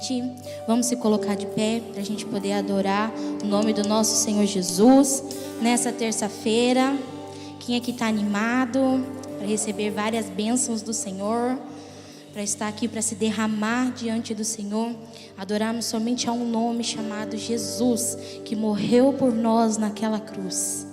convite. Vamos se colocar de pé para a gente poder adorar o nome do nosso Senhor Jesus nessa terça-feira. Quem aqui está animado para receber várias bênçãos do Senhor, para estar aqui para se derramar diante do Senhor, adorarmos somente a um nome chamado Jesus, que morreu por nós naquela cruz.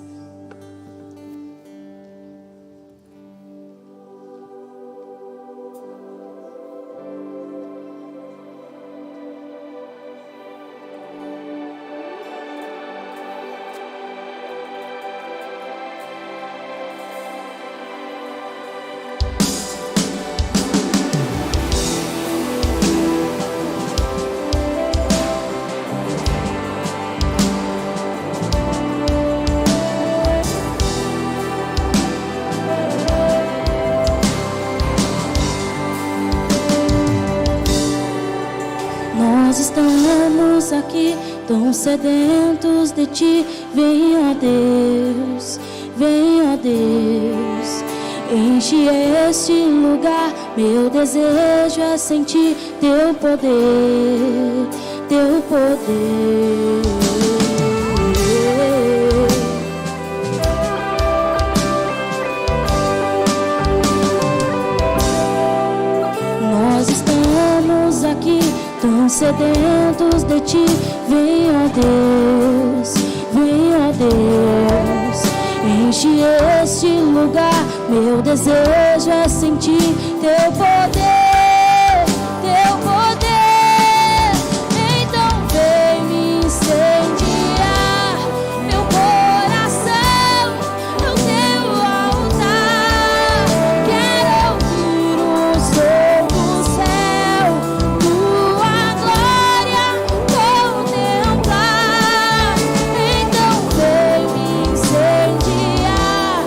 Estamos aqui tão sedentos de ti. Vem, ó Deus, enche este lugar. Meu desejo é sentir teu poder, teu poder. Nós estamos aqui tão sedentos de ti. Vem, ó Deus, enche este lugar. Meu desejo é sentir teu poder, teu poder. Então vem me incendiar meu coração no teu altar. Quero ouvir o som do céu, tua glória contemplar. Então vem me incendiar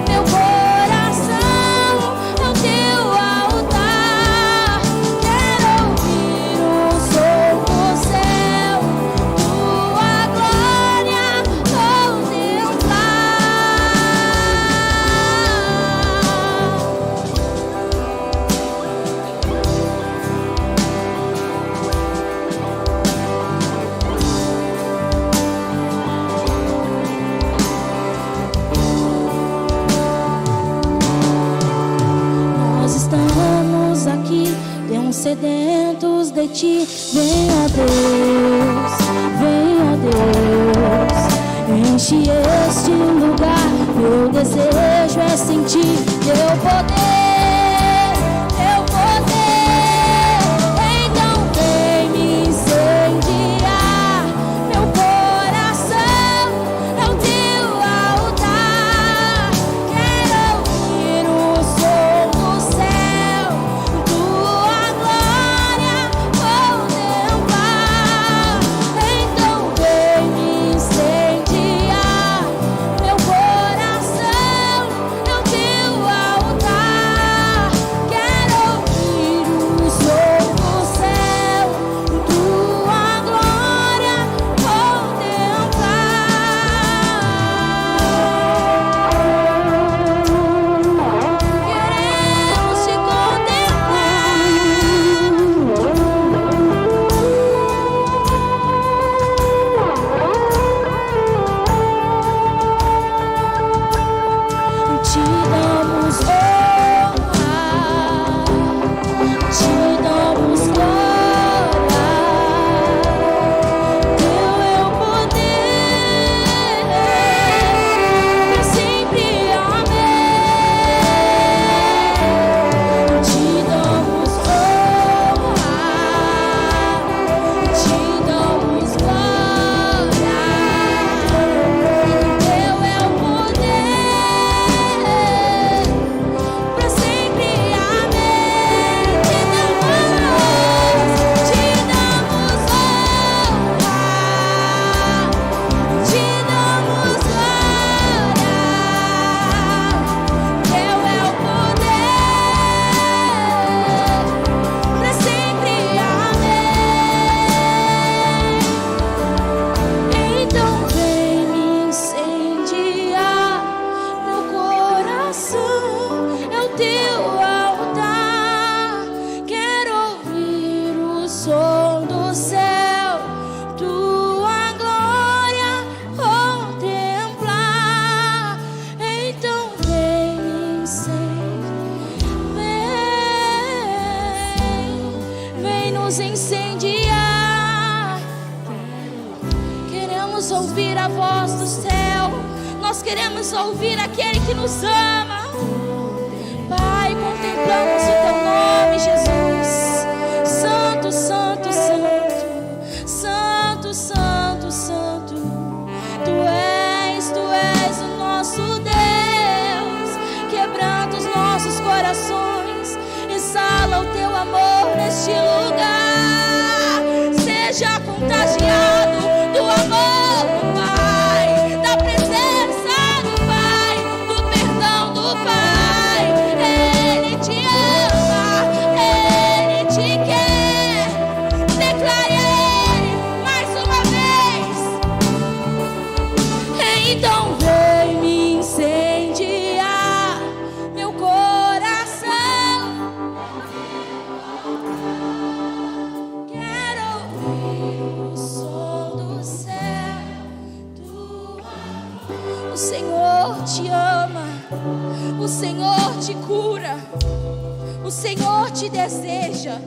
meu coração no teu altar. Quero ouvir o som do céu, tua glória contemplar. Nós estamos aqui tão sedentos de ti. Vem, ó Deus, enche este lugar. Meu desejo é sentir teu poder, teu poder. Então vem me incendiar meu coração no teu altar. Quero ouvir o som do céu, tua glória contemplar. Então vem me incendiar meu coração no teu altar. ouvir a voz do céu, nós queremos ouvir aquele que nos ama. Pai, contemplamos o teu nome, Jesus. Santo, santo, santo, santo, santo, santo. Tu és o nosso Deus. Quebranta os nossos corações, exala o teu amor neste lugar. Seja contagiado do amor do Pai, da presença do Pai, do perdão do Pai. Ele te ama, Ele te quer. Declare a Ele mais uma vez. Então vem me incendiar meu coração. Quero ouvir o som do céu, do amor. O Senhor te ama, o Senhor te cura, o Senhor te deseja.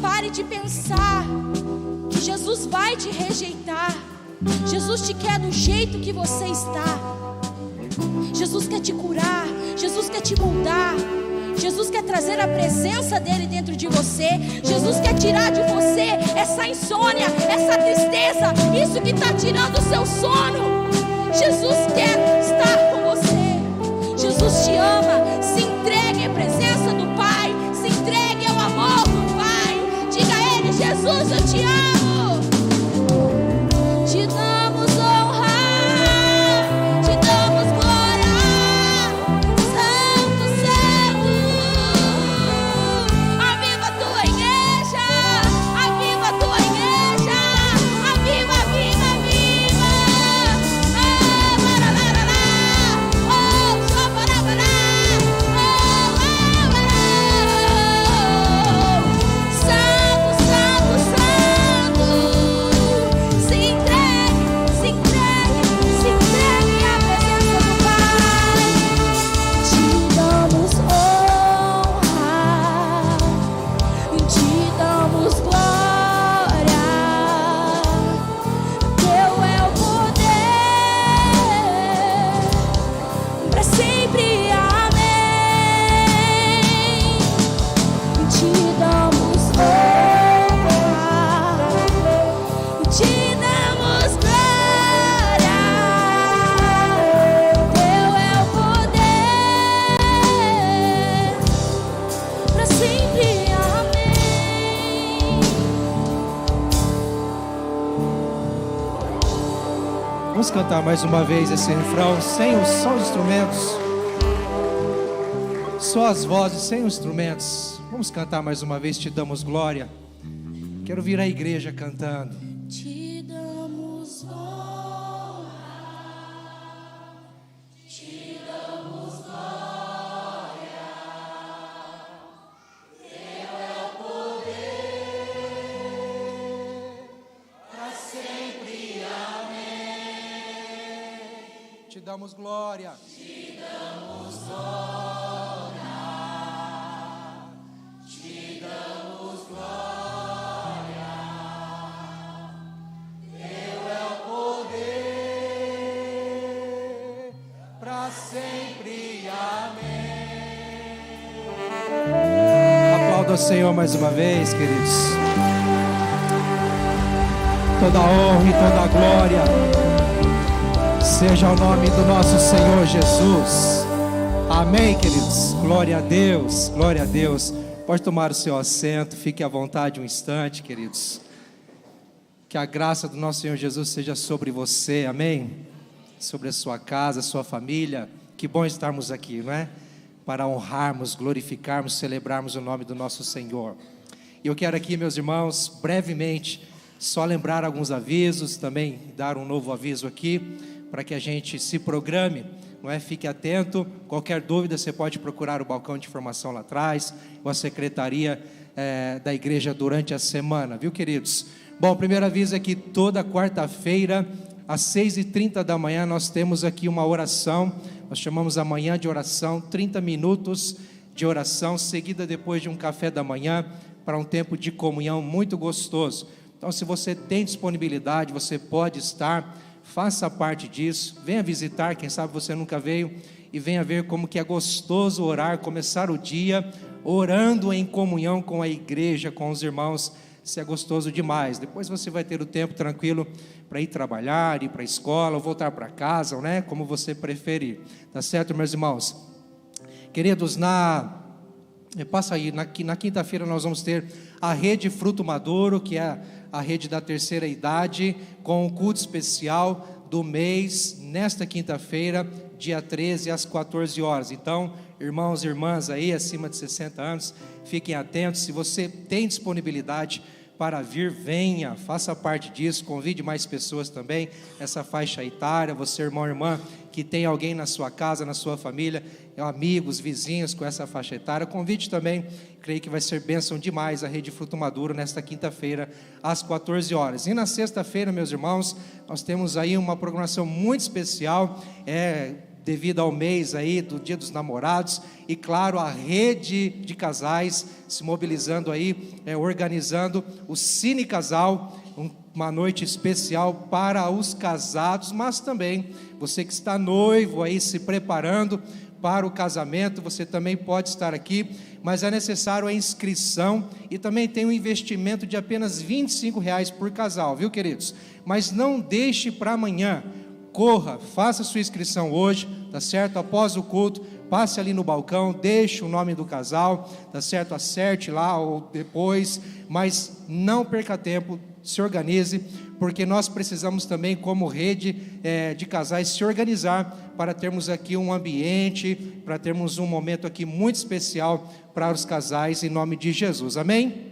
Pare de pensar que Jesus vai te rejeitar. Jesus te quer do jeito que você está. Jesus quer te curar, Jesus quer te mudar. Jesus quer trazer a presença dele dentro de você. Jesus quer tirar de você essa insônia, essa tristeza, isso que está tirando o seu sono. Jesus quer estar com você. Jesus te ama. Se entregue à presença do Pai, se entregue ao amor do Pai. Diga a Ele: Jesus, eu te amo. Te damos honra, te damos glória. Santo, Santo. Aviva a tua igreja, aviva a tua igreja. Aviva, aviva, aviva. Santo, Santo, Santo. Se entregue, se entregue, se entregue à presença do Pai. Te damos honra, te damos glória. Teu é o poder, para sempre, amém. Te damos honra, te damos glória. Teu é o poder, para sempre, amém. Vamos cantar mais uma vez esse refrão só os instrumentos, só as vozes, sem os instrumentos. Vamos cantar mais uma vez, te damos glória. Quero vir a igreja cantando. Te damos honra, te damos glória. Teu é o poder, para sempre, amém. Te damos glória. Te damos honra, te damos glória. Teu é o poder, Para sempre, amém. Aplauda o Senhor mais uma vez, queridos. Toda a honra e toda a glória seja o nome do nosso Senhor Jesus. Amém, queridos. Glória a Deus, glória a Deus. Pode tomar o seu assento, fique à vontade um instante, queridos. Que a graça do nosso Senhor Jesus seja sobre você, amém? Sobre a sua casa, a sua família. Que bom estarmos aqui, não é? Para honrarmos, glorificarmos, celebrarmos o nome do nosso Senhor. E eu quero aqui, meus irmãos, brevemente, só lembrar alguns avisos, também dar um novo aviso aqui, para que a gente se programe, não é? Fique atento. Qualquer dúvida você pode procurar o balcão de informação lá atrás, ou a secretaria da igreja durante a semana, viu, queridos? Bom, o primeiro aviso é que toda quarta-feira, às 6h30 da manhã, nós temos aqui uma oração. Nós chamamos a manhã de oração, 30 minutos de oração, seguida depois de um café da manhã, para um tempo de comunhão muito gostoso. Então, se você tem disponibilidade, você pode estar, faça parte disso, venha visitar, quem sabe você nunca veio, e venha ver como que é gostoso orar, começar o dia orando em comunhão com a igreja, com os irmãos. Isso é gostoso demais. Depois você vai ter o tempo tranquilo para ir trabalhar, ir para a escola, ou voltar para casa, né? Como você preferir. Tá certo, meus irmãos? Queridos, passa aí, na quinta-feira nós vamos ter a Rede Fruto Maduro, que é a rede da terceira idade, com um culto especial do mês, nesta quinta-feira, dia 13, às 14 horas. Então, irmãos e irmãs aí, acima de 60 anos, fiquem atentos. Se você tem disponibilidade para vir, venha, faça parte disso, convide mais pessoas também, essa faixa etária, você irmão e irmã, que tem alguém na sua casa, na sua família, amigos, vizinhos com essa faixa etária, convide também, creio que vai ser bênção demais a Rede Fruto Maduro nesta quinta-feira, às 14 horas. E na sexta-feira, meus irmãos, nós temos aí uma programação muito especial, devido ao mês aí do Dia dos Namorados, e claro, a rede de casais se mobilizando aí, organizando o Cine Casal, uma noite especial para os casados, mas também você que está noivo aí se preparando para o casamento, você também pode estar aqui, mas é necessário a inscrição, e também tem um investimento de apenas R$25 por casal, viu, queridos? Mas não deixe para amanhã, corra, faça sua inscrição hoje, tá certo? Após o culto, passe ali no balcão, deixe o nome do casal, tá certo? Acerte lá ou depois, mas não perca tempo, se organize, porque nós precisamos também, como rede de casais, se organizar para termos aqui um ambiente, para termos um momento aqui muito especial para os casais, em nome de Jesus, amém?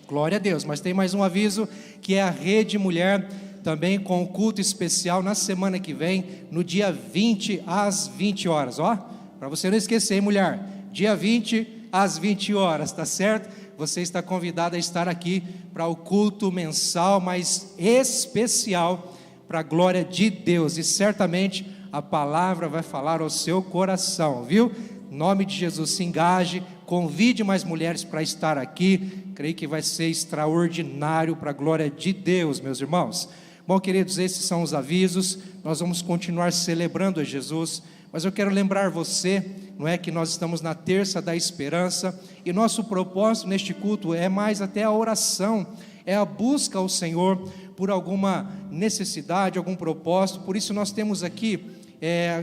Glória a Deus. Mas tem mais um aviso, que é a Rede Mulher, também com culto especial na semana que vem, no dia 20 às 20 horas, ó, para você não esquecer, hein, mulher, dia 20 às 20 horas, tá certo? Você está convidada a estar aqui para o culto mensal, mas especial, para a glória de Deus, e certamente a palavra vai falar ao seu coração, viu? Em nome de Jesus, se engaje, convide mais mulheres para estar aqui, creio que vai ser extraordinário para a glória de Deus, meus irmãos. Bom, queridos, esses são os avisos, nós vamos continuar celebrando a Jesus, mas eu quero lembrar você, não é, que nós estamos na terça da esperança, e nosso propósito neste culto é mais até a oração, é a busca ao Senhor por alguma necessidade, algum propósito. Por isso nós temos aqui,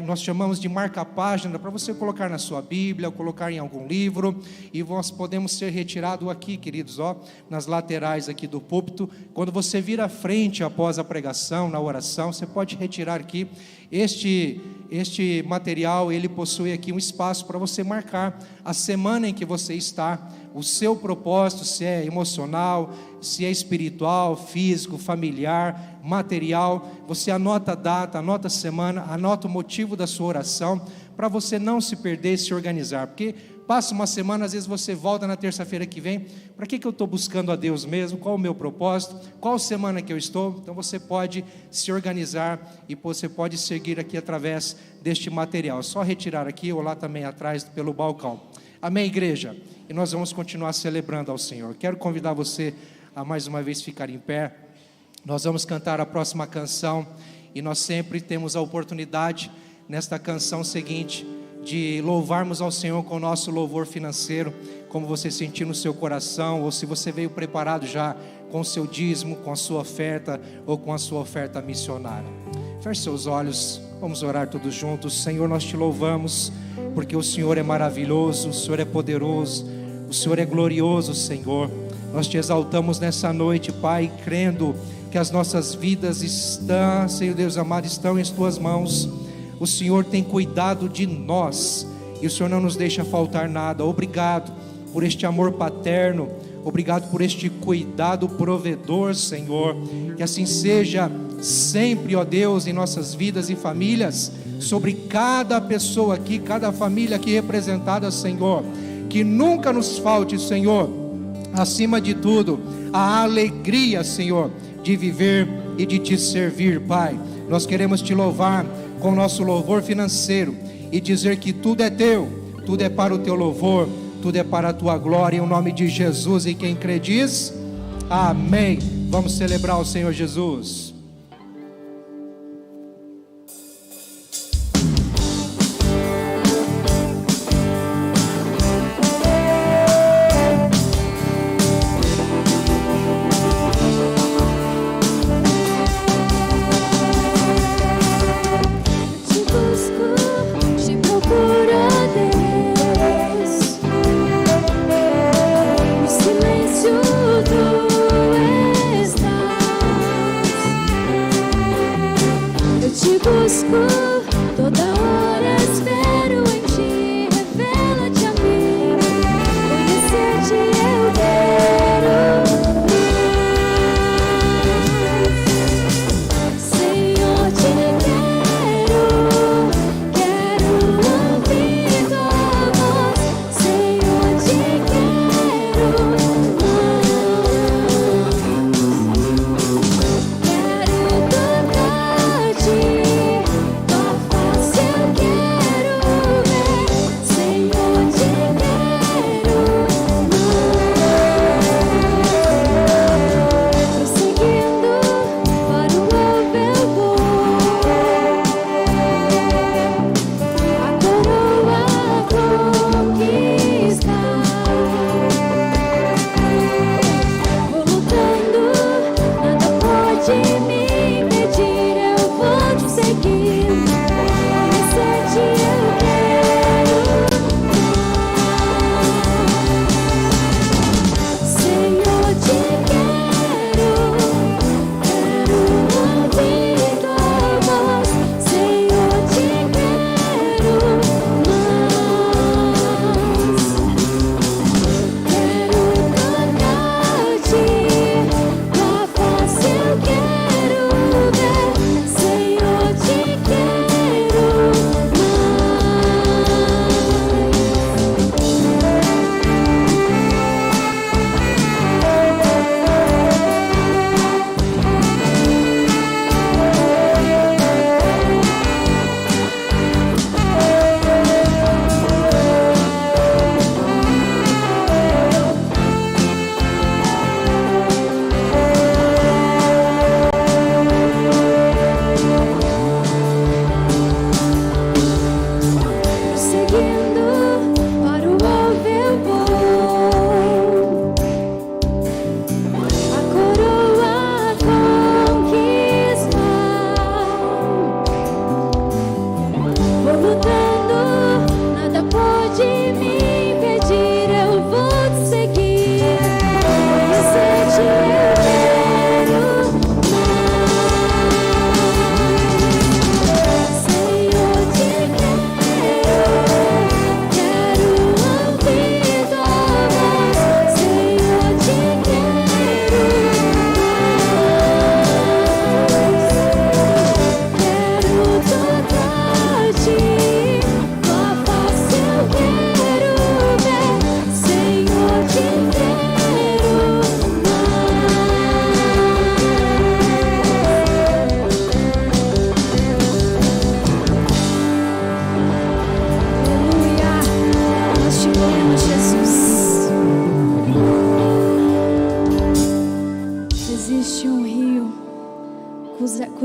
nós chamamos de marca-página, para você colocar na sua Bíblia, colocar em algum livro, e nós podemos ser retirados aqui, queridos, ó, nas laterais aqui do púlpito. Quando você vir à frente após a pregação, na oração, você pode retirar aqui. Este material, ele possui aqui um espaço para você marcar a semana em que você está, o seu propósito, se é emocional, se é espiritual, físico, familiar, material. Você anota a data, anota a semana, anota o motivo da sua oração, para você não se perder e se organizar, porque passa uma semana, às vezes você volta na terça-feira que vem, para que eu estou buscando a Deus mesmo? Qual o meu propósito? Qual semana que eu estou? Então você pode se organizar, e você pode seguir aqui através deste material, só retirar aqui ou lá também atrás pelo balcão. Amém, igreja? E nós vamos continuar celebrando ao Senhor. Quero convidar você a mais uma vez ficar em pé. Nós vamos cantar a próxima canção, e nós sempre temos a oportunidade nesta canção seguinte de louvarmos ao Senhor com o nosso louvor financeiro, como você sentir no seu coração, ou se você veio preparado já com o seu dízimo, com a sua oferta, ou com a sua oferta missionária. Feche seus olhos, vamos orar todos juntos. Senhor, nós te louvamos, porque o Senhor é maravilhoso, o Senhor é poderoso, o Senhor é glorioso, Senhor. Nós te exaltamos nessa noite, Pai, crendo que as nossas vidas estão, Senhor Deus amado, estão em tuas mãos. O Senhor tem cuidado de nós, e o Senhor não nos deixa faltar nada. Obrigado por este amor paterno, obrigado por este cuidado provedor, Senhor. Que assim seja sempre, ó Deus, em nossas vidas e famílias, sobre cada pessoa aqui, cada família aqui representada, Senhor. Que nunca nos falte, Senhor, acima de tudo, a alegria, Senhor, de viver e de te servir, Pai. Nós queremos te louvar com o nosso louvor financeiro, e dizer que tudo é teu, tudo é para o teu louvor, tudo é para a tua glória, em nome de Jesus. E quem crê diz, amém. Vamos celebrar o Senhor Jesus.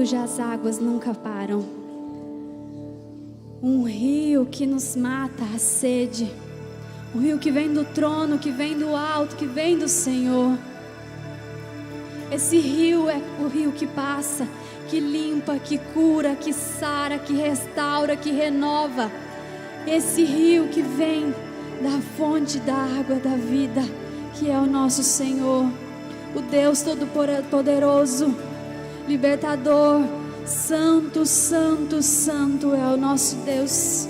cujas águas nunca param. Um rio que nos mata a sede. Um rio que vem do trono, que vem do alto, que vem do Senhor. Esse rio é o rio que passa, que limpa, que cura, que sara, que restaura, que renova. Esse rio que vem da fonte da água da vida, que é o nosso Senhor, o Deus Todo-Poderoso, Libertador. Santo, Santo, Santo é o nosso Deus.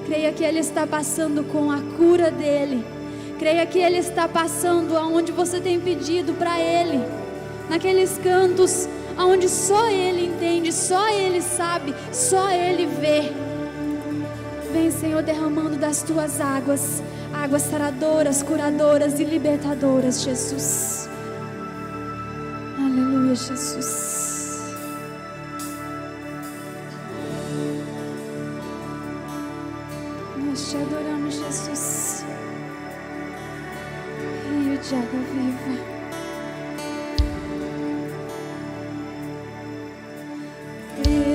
Creia que Ele está passando com a cura dEle. Creia que Ele está passando aonde você tem pedido para Ele, naqueles cantos aonde só Ele entende, só Ele sabe, só Ele vê. Vem, Senhor, derramando das Tuas águas, águas saradoras, curadoras e libertadoras, Jesus. Aleluia, Jesus. Nós Te adoramos, Jesus. Rio de água viva.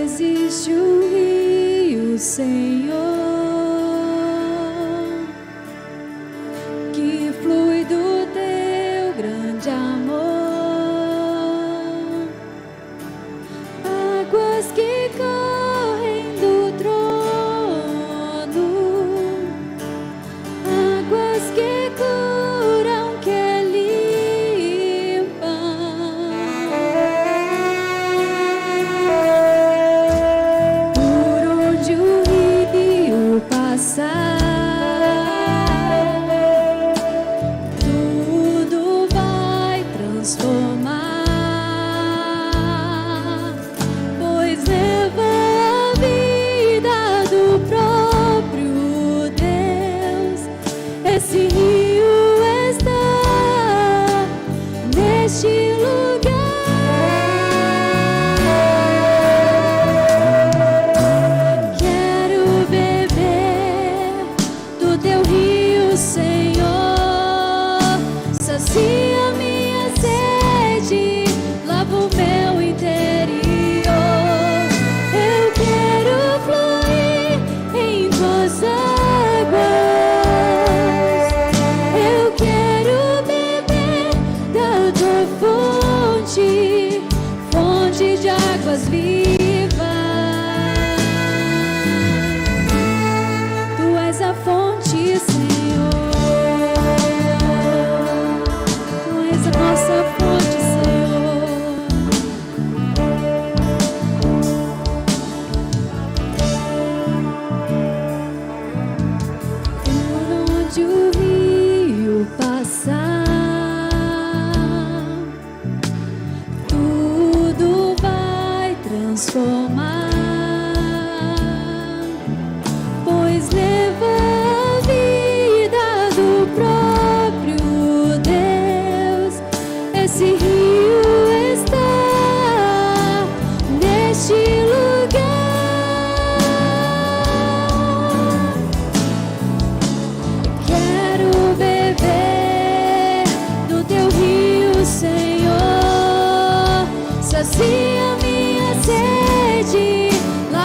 Existe um rio, Senhor, que flui do Teu grande amor, águas que correm do trono, águas que curam, que limpam.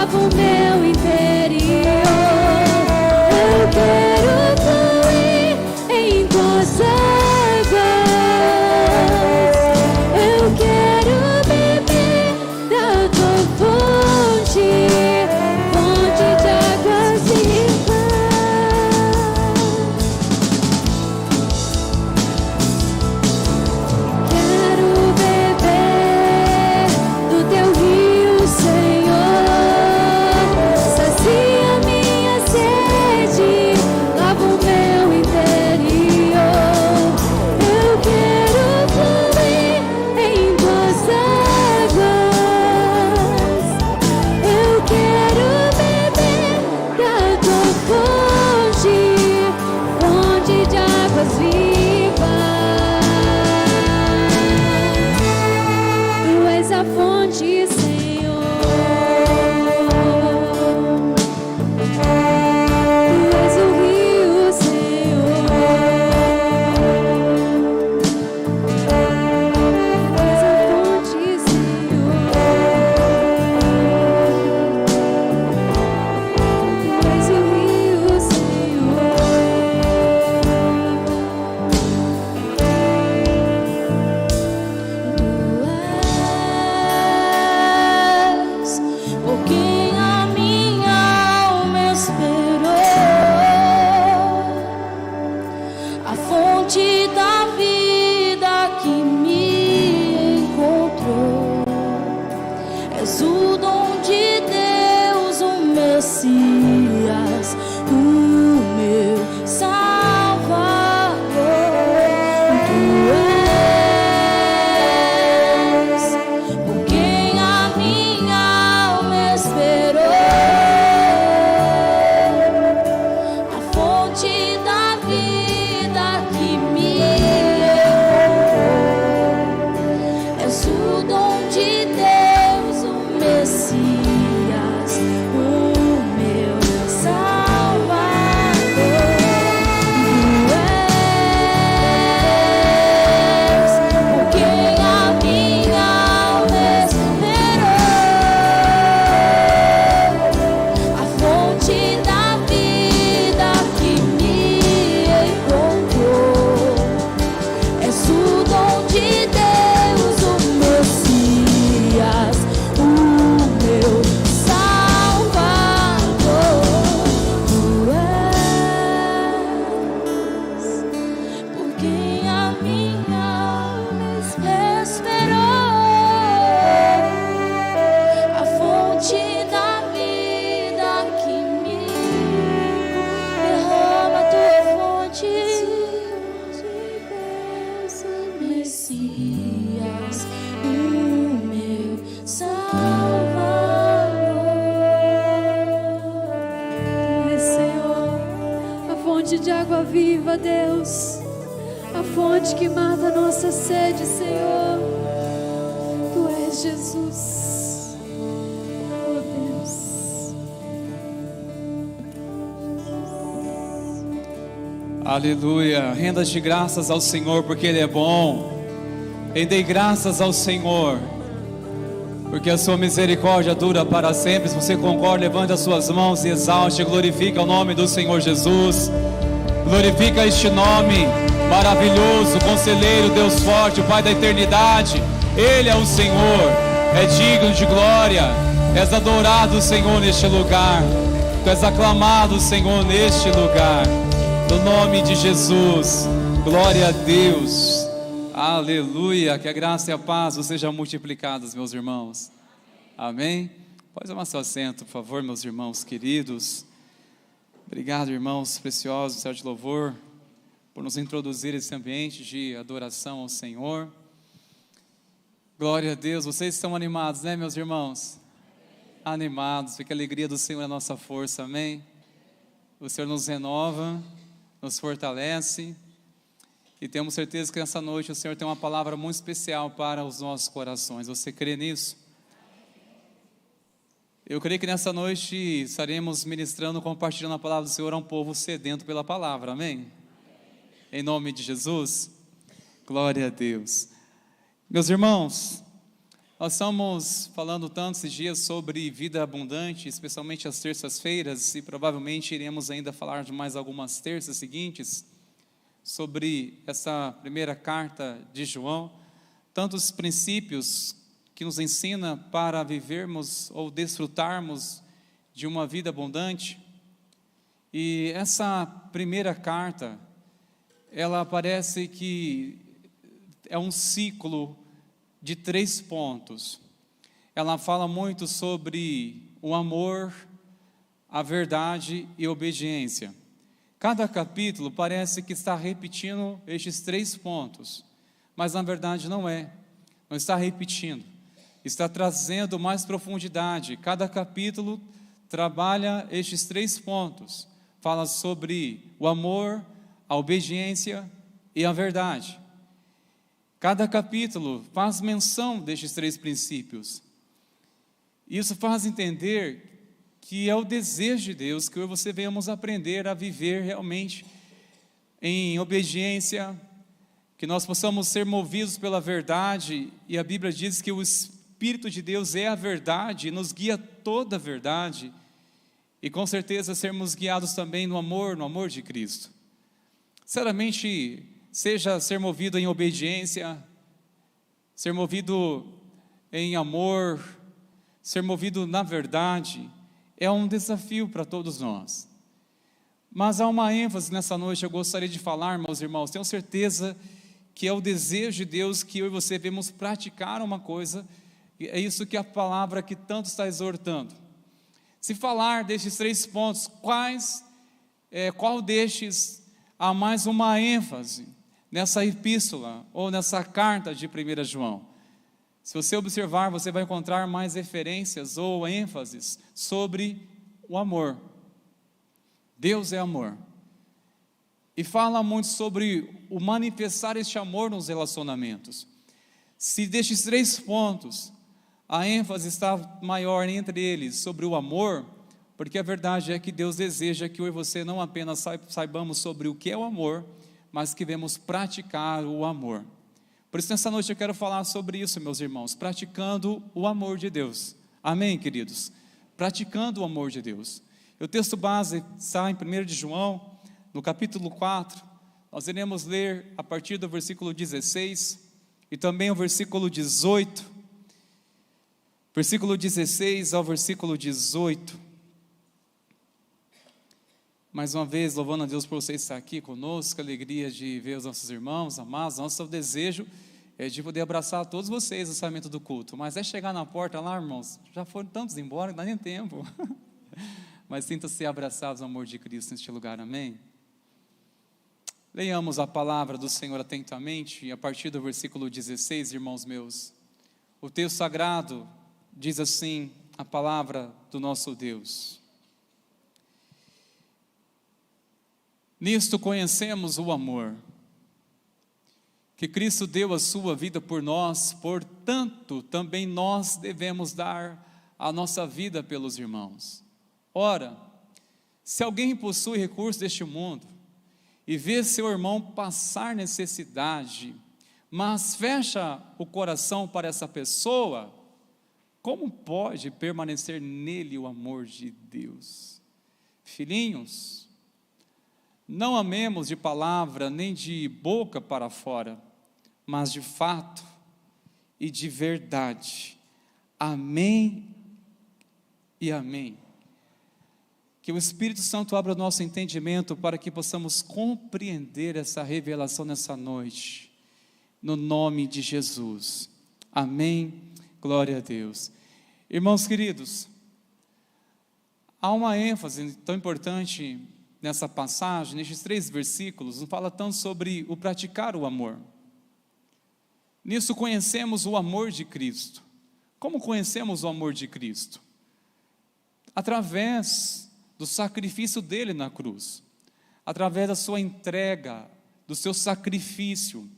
lava o meu interior. Eu quero fluir em tuas águas. Eu quero beber da tua fonte, fonte de águas vivas. Quero beber do teu rio, Senhor. Sacia minha sede, lava o meu interior. Eu quero fluir em tuas águas. Eu quero beber da tua fonte, fonte de águas vivas. Tu és a fonte, Senhor. Tu és o rio, Senhor. Tu és a fonte, Senhor. Tu és o rio, Senhor. És por quem a minha alma esperou, a fonte da vida que me encontrou. És o dom de Deus, o Messias, o meu Salvador. Tu és por quem a minha alma esperou, a fonte da vida que me encontrou. És o dom de Deus, o Messias, o meu Salvador. Tu és por quem a minha alma esperou, a fonte da vida que me encontrou. És o dom de Deus, o Messias, o meu Salvador. Tu és por quem a minha alma esperou, a fonte da vida que me derrama a tua fonte, Messias, o meu Salvador. Tu és, Senhor, a fonte de água viva, Deus, a fonte que mata a nossa sede, Senhor. Tu és Jesus, oh Deus. Aleluia. Renda de graças ao Senhor porque Ele é bom. Rendei graças ao Senhor porque a sua misericórdia dura para sempre. Se você concorda, levante as suas mãos e exalte, glorifica o nome do Senhor Jesus. Glorifica este nome maravilhoso, Conselheiro, Deus forte, o Pai da eternidade. Ele é o Senhor, é digno de glória. És adorado, Senhor, neste lugar. Tu és aclamado, Senhor, neste lugar. No nome de Jesus, glória a Deus. Aleluia. Que a graça e a paz sejam multiplicadas, meus irmãos. Amém. Pode tomar seu assento, por favor, meus irmãos queridos. Obrigado, irmãos preciosos, céu de louvor, por nos introduzir esse ambiente de adoração ao Senhor. Glória a Deus. Vocês estão animados, né, meus irmãos? Animados, porque a alegria do Senhor é a nossa força, amém? O Senhor nos renova, nos fortalece, e temos certeza que nessa noite o Senhor tem uma palavra muito especial para os nossos corações. Você crê nisso? Eu creio que nessa noite estaremos ministrando, compartilhando a palavra do Senhor a um povo sedento pela palavra, amém? Em nome de Jesus, glória a Deus. Meus irmãos, Nós estamos falando tanto esses dias sobre vida abundante, especialmente as terças-feiras, e provavelmente iremos ainda falar de mais algumas terças seguintes, sobre essa primeira carta de João, tantos princípios que nos ensina para vivermos ou desfrutarmos de uma vida abundante. E essa primeira carta, ela parece que é um ciclo de 3 pontos. Ela fala muito sobre o amor, a verdade e a obediência. Cada capítulo parece que está repetindo estes 3 pontos, mas na verdade não está repetindo, está trazendo mais profundidade. Cada capítulo trabalha estes 3 pontos, fala sobre o amor, a obediência e a verdade. Cada capítulo faz menção destes 3 princípios. Isso faz entender que é o desejo de Deus que eu e você venhamos aprender a viver realmente em obediência, que nós possamos ser movidos pela verdade, e a Bíblia diz que o Espírito de Deus é a verdade, e nos guia toda a verdade, e com certeza sermos guiados também no amor de Cristo. Sinceramente, seja ser movido em obediência, ser movido em amor, ser movido na verdade, é um desafio para todos nós. Mas há uma ênfase nessa noite, eu gostaria de falar, meus irmãos, tenho certeza que é o desejo de Deus que eu e você devemos praticar uma coisa, e é isso que a palavra que tanto está exortando. Se falar destes 3 pontos, qual destes há mais uma ênfase nessa epístola, ou nessa carta de 1 João? Se você observar, você vai encontrar mais referências ou ênfases sobre o amor. Deus é amor. E fala muito sobre o manifestar este amor nos relacionamentos. Se destes 3 pontos, a ênfase está maior entre eles sobre o amor, porque a verdade é que Deus deseja que eu e você não apenas saibamos sobre o que é o amor, mas que devemos praticar o amor. Por isso, nessa noite eu quero falar sobre isso, meus irmãos, praticando o amor de Deus. Amém, queridos? Praticando o amor de Deus. O texto base está em 1 de João, no capítulo 4, nós iremos ler a partir do versículo 16, e também o versículo 18, versículo 16 ao versículo 18, mais uma vez, louvando a Deus por você estar aqui conosco, a alegria de ver os nossos irmãos amados. Nosso desejo é de poder abraçar todos vocês no saimento do culto, mas é chegar na porta lá, irmãos, já foram tantos embora, não dá nem tempo, mas sinta-se abraçados no amor de Cristo neste lugar, amém? Leiamos a palavra do Senhor atentamente, a partir do versículo 16, irmãos meus. O texto sagrado diz assim, a palavra do nosso Deus: nisto conhecemos o amor, que Cristo deu a sua vida por nós, portanto, também nós devemos dar a nossa vida pelos irmãos. Ora, se alguém possui recursos deste mundo, e vê seu irmão passar necessidade, mas fecha o coração para essa pessoa, como pode permanecer nele o amor de Deus? Filhinhos, não amemos de palavra nem de boca para fora, mas de fato e de verdade. Amém e amém. Que o Espírito Santo abra o nosso entendimento para que possamos compreender essa revelação nessa noite, no nome de Jesus. Amém. Glória a Deus. Irmãos queridos, há uma ênfase tão importante nessa passagem, nestes 3 versículos, não fala tanto sobre o praticar o amor. Nisso conhecemos o amor de Cristo. Como conhecemos o amor de Cristo? Através do sacrifício dele na cruz, através da sua entrega, do seu sacrifício,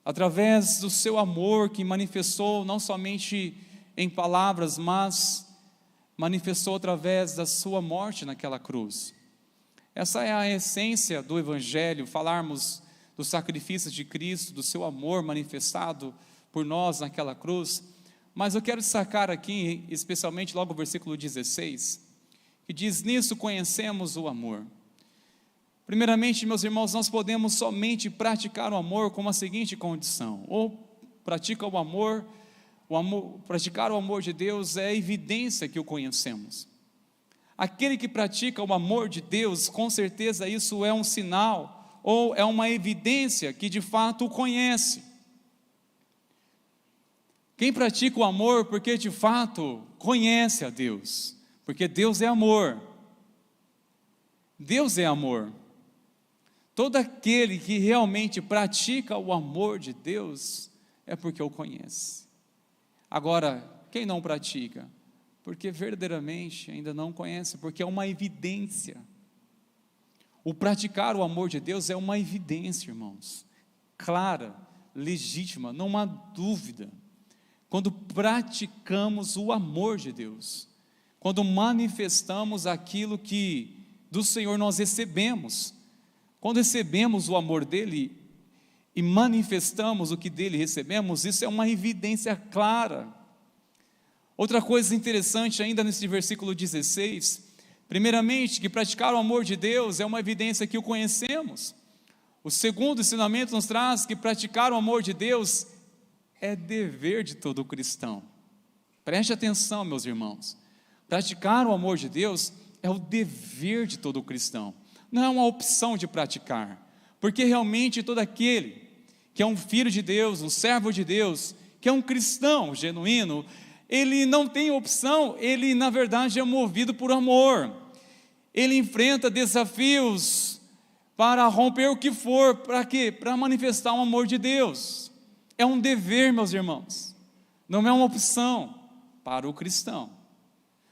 através do seu amor que manifestou não somente em palavras, mas manifestou através da sua morte naquela cruz. Essa é a essência do Evangelho, falarmos do sacrifício de Cristo, do seu amor manifestado por nós naquela cruz, Mas eu quero destacar aqui, especialmente logo o versículo 16, que diz: nisso conhecemos o amor. Primeiramente, meus irmãos, nós podemos somente praticar o amor com a seguinte condição: ou pratica o amor, praticar o amor de Deus é a evidência que o conhecemos. Aquele que pratica o amor de Deus, com certeza isso é um sinal, ou é uma evidência que de fato o conhece. Quem pratica o amor porque de fato conhece a Deus, porque Deus é amor. Deus é amor. Todo aquele que realmente pratica o amor de Deus é porque o conhece. Agora, quem não pratica? Porque verdadeiramente ainda não conhece, porque é uma evidência. O praticar o amor de Deus é uma evidência, irmãos, clara, legítima, não há dúvida. Quando praticamos o amor de Deus, quando manifestamos aquilo que do Senhor nós recebemos, quando recebemos o amor dele e manifestamos o que dele recebemos, isso é uma evidência clara. Outra coisa interessante ainda nesse versículo 16, primeiramente, que praticar o amor de Deus é uma evidência que o conhecemos. O segundo ensinamento nos traz que praticar o amor de Deus é dever de todo cristão. Preste atenção, meus irmãos. Praticar o amor de Deus é o dever de todo cristão. Não é uma opção de praticar, porque realmente todo aquele que é um filho de Deus, um servo de Deus, que é um cristão genuíno, ele não tem opção, ele na verdade é movido por amor. Ele enfrenta desafios para romper o que for, para quê? Para manifestar o amor de Deus. É um dever, meus irmãos, não é uma opção para o cristão,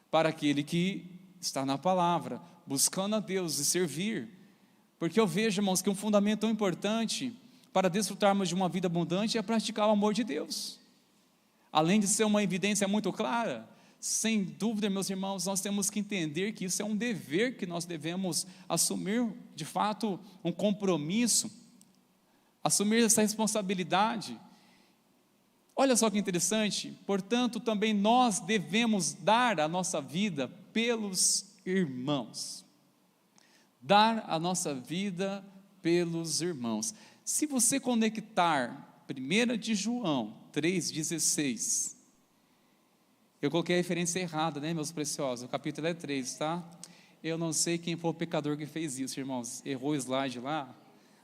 para aquele que está na palavra, buscando a Deus e servir, porque eu vejo, irmãos, que um fundamento tão importante para desfrutarmos de uma vida abundante é praticar o amor de Deus. Além de ser uma evidência muito clara, sem dúvida, meus irmãos, nós temos que entender que isso é um dever que nós devemos assumir, de fato, um compromisso, assumir essa responsabilidade. Olha só que interessante, portanto, também nós devemos dar a nossa vida pelos irmãos. Dar a nossa vida pelos irmãos. Se você conectar 1 de João 3,16, eu coloquei a referência errada, né, meus preciosos? O capítulo é 3, tá? Eu não sei quem foi o pecador que fez isso, irmãos. Errou o slide lá,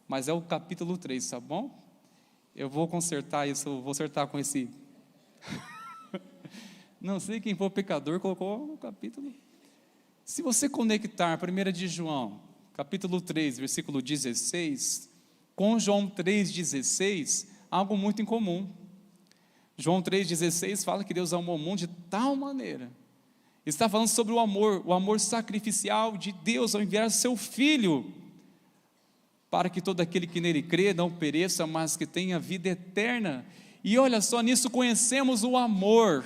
mas é o capítulo 3, tá bom? Eu vou consertar isso, vou acertar com esse. Não sei quem foi o pecador, colocou no capítulo. Se você conectar 1 de João, capítulo 3, versículo 16, com João 3,16, algo muito incomum. João 3,16 fala que Deus amou o mundo de tal maneira. Está falando sobre o amor sacrificial de Deus ao enviar seu Filho, para que todo aquele que nele crê não pereça, mas que tenha vida eterna. E olha só, nisso conhecemos o amor.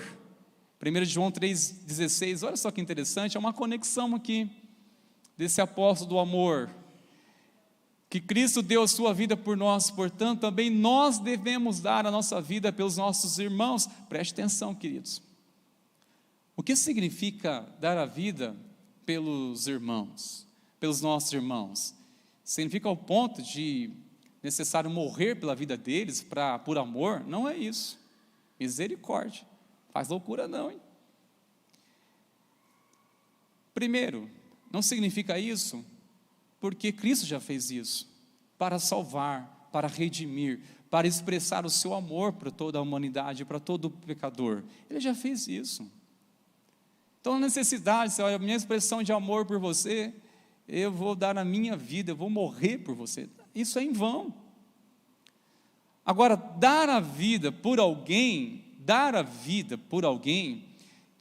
1 João 3,16, olha só que interessante, é uma conexão aqui, desse apóstolo do amor, que Cristo deu a sua vida por nós, portanto também nós devemos dar a nossa vida pelos nossos irmãos. Preste atenção, queridos, o que significa dar a vida pelos irmãos, pelos nossos irmãos? Significa ao ponto de necessário morrer pela vida deles, por amor? Não é isso, misericórdia, faz loucura não, hein? Primeiro, não significa isso, porque Cristo já fez isso, para salvar, para redimir, para expressar o seu amor para toda a humanidade, para todo pecador, Ele já fez isso. Então a necessidade, olha, a minha expressão de amor por você, eu vou dar a minha vida, eu vou morrer por você, isso é em vão. Agora, dar a vida por alguém,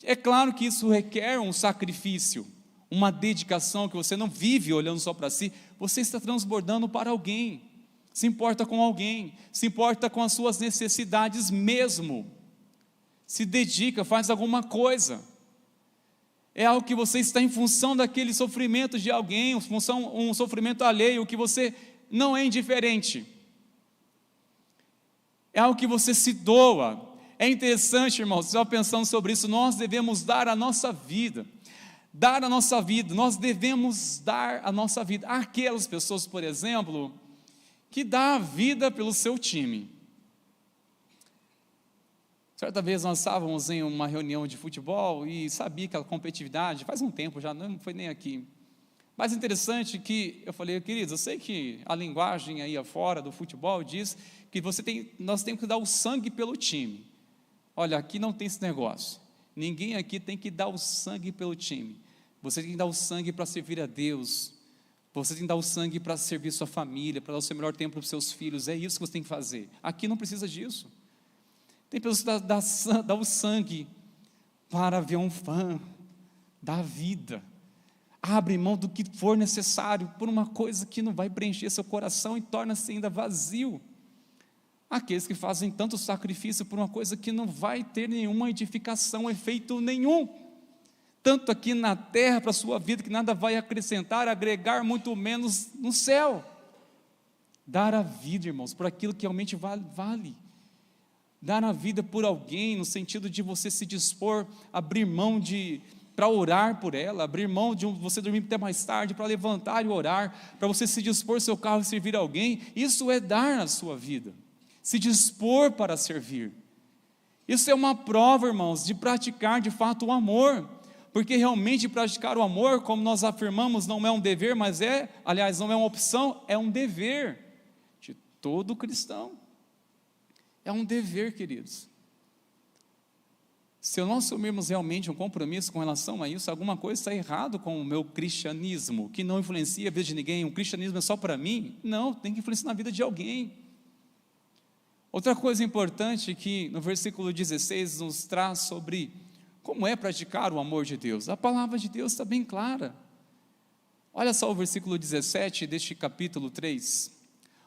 é claro que isso requer um sacrifício, uma dedicação, que você não vive olhando só para si, você está transbordando para alguém, se importa com alguém, se importa com as suas necessidades mesmo, se dedica, faz alguma coisa, é algo que você está em função daquele sofrimento de alguém, um sofrimento alheio, que você não é indiferente, é algo que você se doa, É interessante, irmãos, só pensando sobre isso, nós devemos dar a nossa vida. Dar a nossa vida, nós devemos dar a nossa vida. Há aquelas pessoas, por exemplo, que dão a vida pelo seu time. Certa vez nós estávamos em uma reunião de futebol e sabia que a competitividade, faz um tempo já, não foi nem aqui. Mas interessante que eu falei, queridos, eu sei que a linguagem aí afora do futebol diz que nós temos que dar o sangue pelo time. Olha, aqui não tem esse negócio. Ninguém aqui tem que dar o sangue pelo time. Você tem que dar o sangue para servir a Deus. Você tem que dar o sangue para servir sua família, para dar o seu melhor tempo para os seus filhos. É isso que você tem que fazer. Aqui não precisa disso. Tem pessoas que dão o sangue para ver um fã, da vida. Abre mão do que for necessário por uma coisa que não vai preencher seu coração e torna-se ainda vazio. Aqueles que fazem tanto sacrifício por uma coisa que não vai ter nenhuma edificação, efeito nenhum, tanto aqui na terra para a sua vida, que nada vai acrescentar, agregar, muito menos no céu. Dar a vida, irmãos, por aquilo que realmente vale. Dar a vida por alguém, no sentido de você se dispor, abrir mão para orar por ela, abrir mão de você dormir até mais tarde, para levantar e orar, para você se dispor seu carro e servir alguém. Isso é dar a sua vida, se dispor para servir. Isso é uma prova, irmãos, de praticar de fato o amor, porque realmente praticar o amor, como nós afirmamos, não é um dever, mas não é uma opção, é um dever de todo cristão. É um dever, queridos. Se não assumirmos realmente um compromisso com relação a isso, alguma coisa está errado com o meu cristianismo, que não influencia a vida de ninguém. O cristianismo é só para mim? Não, tem que influenciar na vida de alguém. Outra coisa importante que no versículo 16 nos traz sobre como é praticar o amor de Deus. A palavra de Deus está bem clara. Olha só o versículo 17 deste capítulo 3.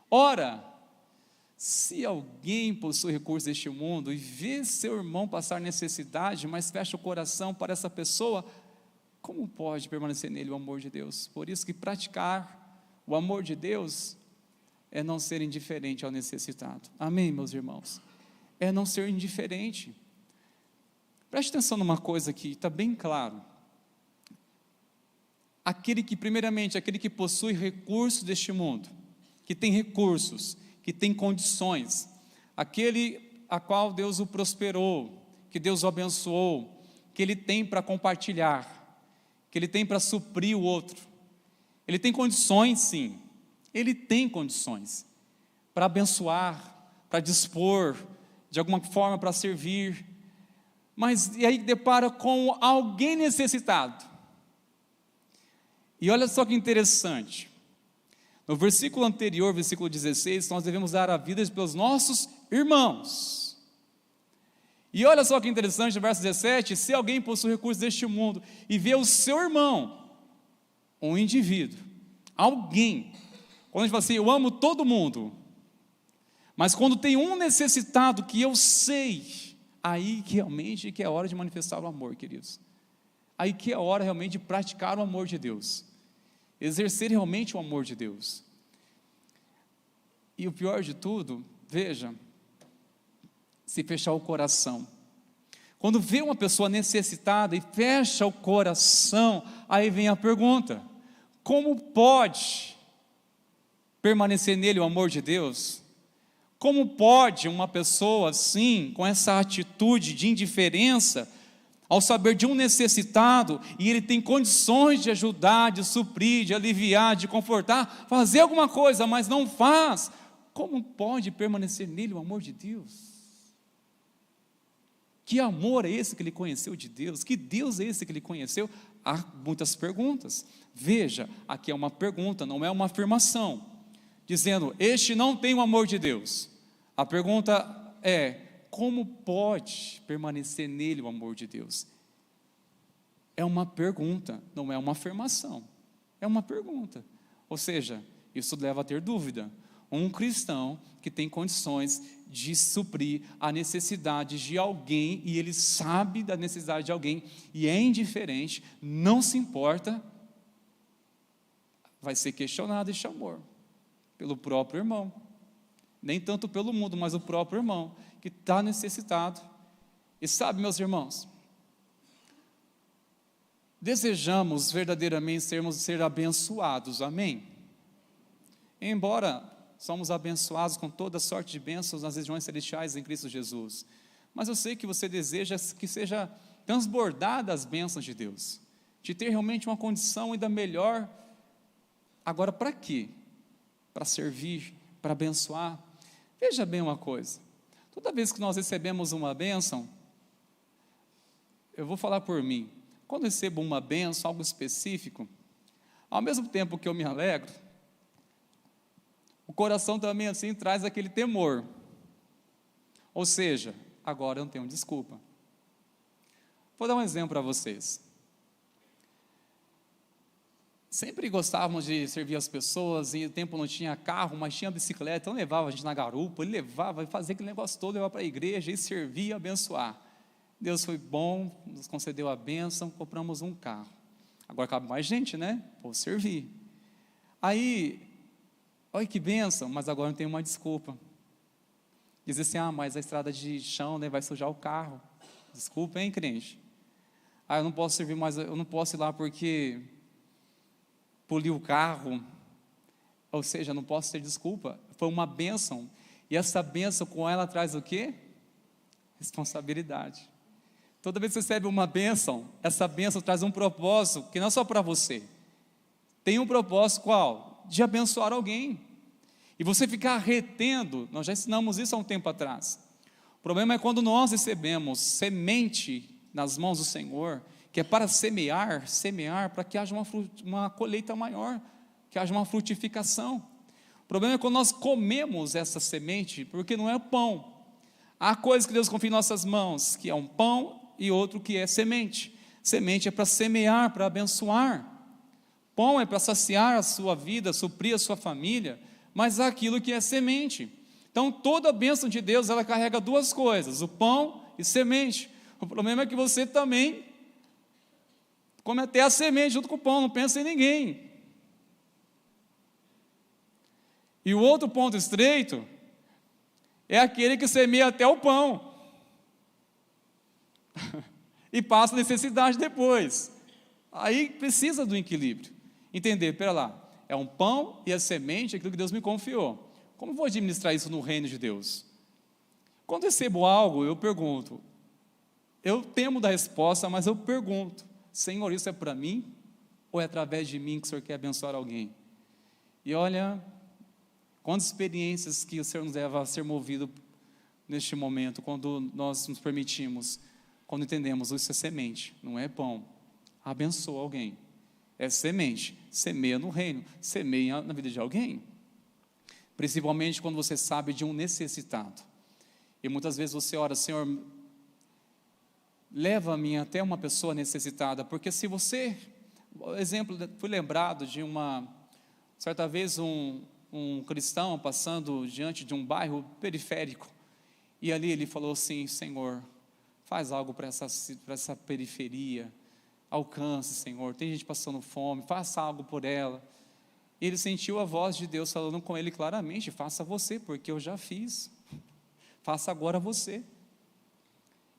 Ora, se alguém possui recursos deste mundo e vê seu irmão passar necessidade, mas fecha o coração para essa pessoa, como pode permanecer nele o amor de Deus? Por isso que praticar o amor de Deus é não ser indiferente ao necessitado. Amém, meus irmãos? É não ser indiferente. Preste atenção numa coisa aqui, está bem claro. Aquele que possui recursos deste mundo, que tem recursos, que tem condições, aquele a qual Deus o prosperou, que Deus o abençoou, que ele tem para compartilhar, que ele tem para suprir o outro. Ele tem condições, sim, ele tem condições para abençoar, para dispor, de alguma forma para servir, mas e aí depara com alguém necessitado. E olha só que interessante, no versículo anterior, versículo 16, nós devemos dar a vida pelos nossos irmãos. E olha só que interessante, no verso 17, se alguém possui recursos deste mundo e vê o seu irmão, um indivíduo, alguém, quando a gente fala assim, eu amo todo mundo, mas quando tem um necessitado que eu sei, aí que realmente que é a hora de manifestar o amor, queridos. Aí que é a hora realmente de praticar o amor de Deus, exercer realmente o amor de Deus. E o pior de tudo, veja, se fechar o coração. Quando vê uma pessoa necessitada e fecha o coração, aí vem a pergunta: como pode permanecer nele o amor de Deus? Como pode uma pessoa assim, com essa atitude de indiferença, ao saber de um necessitado, e ele tem condições de ajudar, de suprir, de aliviar, de confortar, fazer alguma coisa, mas não faz, como pode permanecer nele o amor de Deus? Que amor é esse que ele conheceu de Deus? Que Deus é esse que ele conheceu? Há muitas perguntas. Veja, aqui é uma pergunta, não é uma afirmação, dizendo, este não tem o amor de Deus. A pergunta é, como pode permanecer nele o amor de Deus? É uma pergunta, não é uma afirmação, é uma pergunta. Ou seja, isso leva a ter dúvida. Um cristão que tem condições de suprir a necessidade de alguém, e ele sabe da necessidade de alguém, e é indiferente, não se importa, vai ser questionado este amor, pelo próprio irmão. Nem tanto pelo mundo, mas o próprio irmão, que está necessitado, E sabe, meus irmãos, desejamos verdadeiramente ser abençoados, amém? Embora somos abençoados com toda sorte de bênçãos nas regiões celestiais em Cristo Jesus, mas eu sei que você deseja que seja transbordada as bênçãos de Deus, de ter realmente uma condição ainda melhor. Agora, para quê? Para servir, para abençoar. Veja bem uma coisa, toda vez que nós recebemos uma bênção, eu vou falar por mim, quando recebo uma bênção, algo específico, ao mesmo tempo que eu me alegro, o coração também assim traz aquele temor, ou seja, agora eu não tenho desculpa. Vou dar um exemplo para vocês. Sempre gostávamos de servir as pessoas, e o tempo não tinha carro, mas tinha bicicleta, então levava a gente na garupa, ele levava, e fazia aquele negócio todo, levava para a igreja, e servia, abençoar. Deus foi bom, nos concedeu a bênção, compramos um carro. Agora cabe mais gente, né? Vou servir. Aí, olha que bênção, mas agora não tenho uma desculpa. Diz assim, mas a estrada de chão, né, vai sujar o carro. Desculpa, hein, crente? Eu não posso servir mais, eu não posso ir lá porque poliu o carro. Ou seja, não posso ter desculpa. Foi uma bênção. E essa bênção com ela traz o quê? Responsabilidade. Toda vez que você recebe uma bênção, essa bênção traz um propósito, que não é só para você. Tem um propósito qual? De abençoar alguém. E você ficar retendo, nós já ensinamos isso há um tempo atrás. O problema é quando nós recebemos semente nas mãos do Senhor, que é para semear para que haja uma colheita maior, que haja uma frutificação. O problema é quando nós comemos essa semente, porque não é pão. Há coisas que Deus confia em nossas mãos, que é um pão e outro que é semente. Semente é para semear, para abençoar. Pão é para saciar a sua vida, suprir a sua família, mas há aquilo que é semente. Então, toda a bênção de Deus, ela carrega duas coisas, o pão e semente. O problema é que você também come até a semente junto com o pão, não pensa em ninguém. E o outro ponto estreito é aquele que semeia até o pão e passa necessidade depois. Aí precisa do equilíbrio. Entender, pera lá, é um pão e a semente é aquilo que Deus me confiou. Como eu vou administrar isso no reino de Deus? Quando recebo algo, eu pergunto. Eu temo da resposta, mas eu pergunto: Senhor, isso é para mim? Ou é através de mim que o Senhor quer abençoar alguém? E olha, quantas experiências que o Senhor nos leva a ser movido neste momento, quando nós nos permitimos, quando entendemos, isso é semente, não é pão. Abençoa alguém. É semente, semeia no reino, semeia na vida de alguém. Principalmente quando você sabe de um necessitado. E muitas vezes você ora: Senhor, leva-me até uma pessoa necessitada, porque se você, exemplo, fui lembrado de certa vez um cristão passando diante de um bairro periférico, e ali ele falou assim: Senhor, faz algo para essa periferia, alcance, Senhor, tem gente passando fome, faça algo por ela. Ele sentiu a voz de Deus falando com ele claramente: faça você, porque eu já fiz, faça agora você.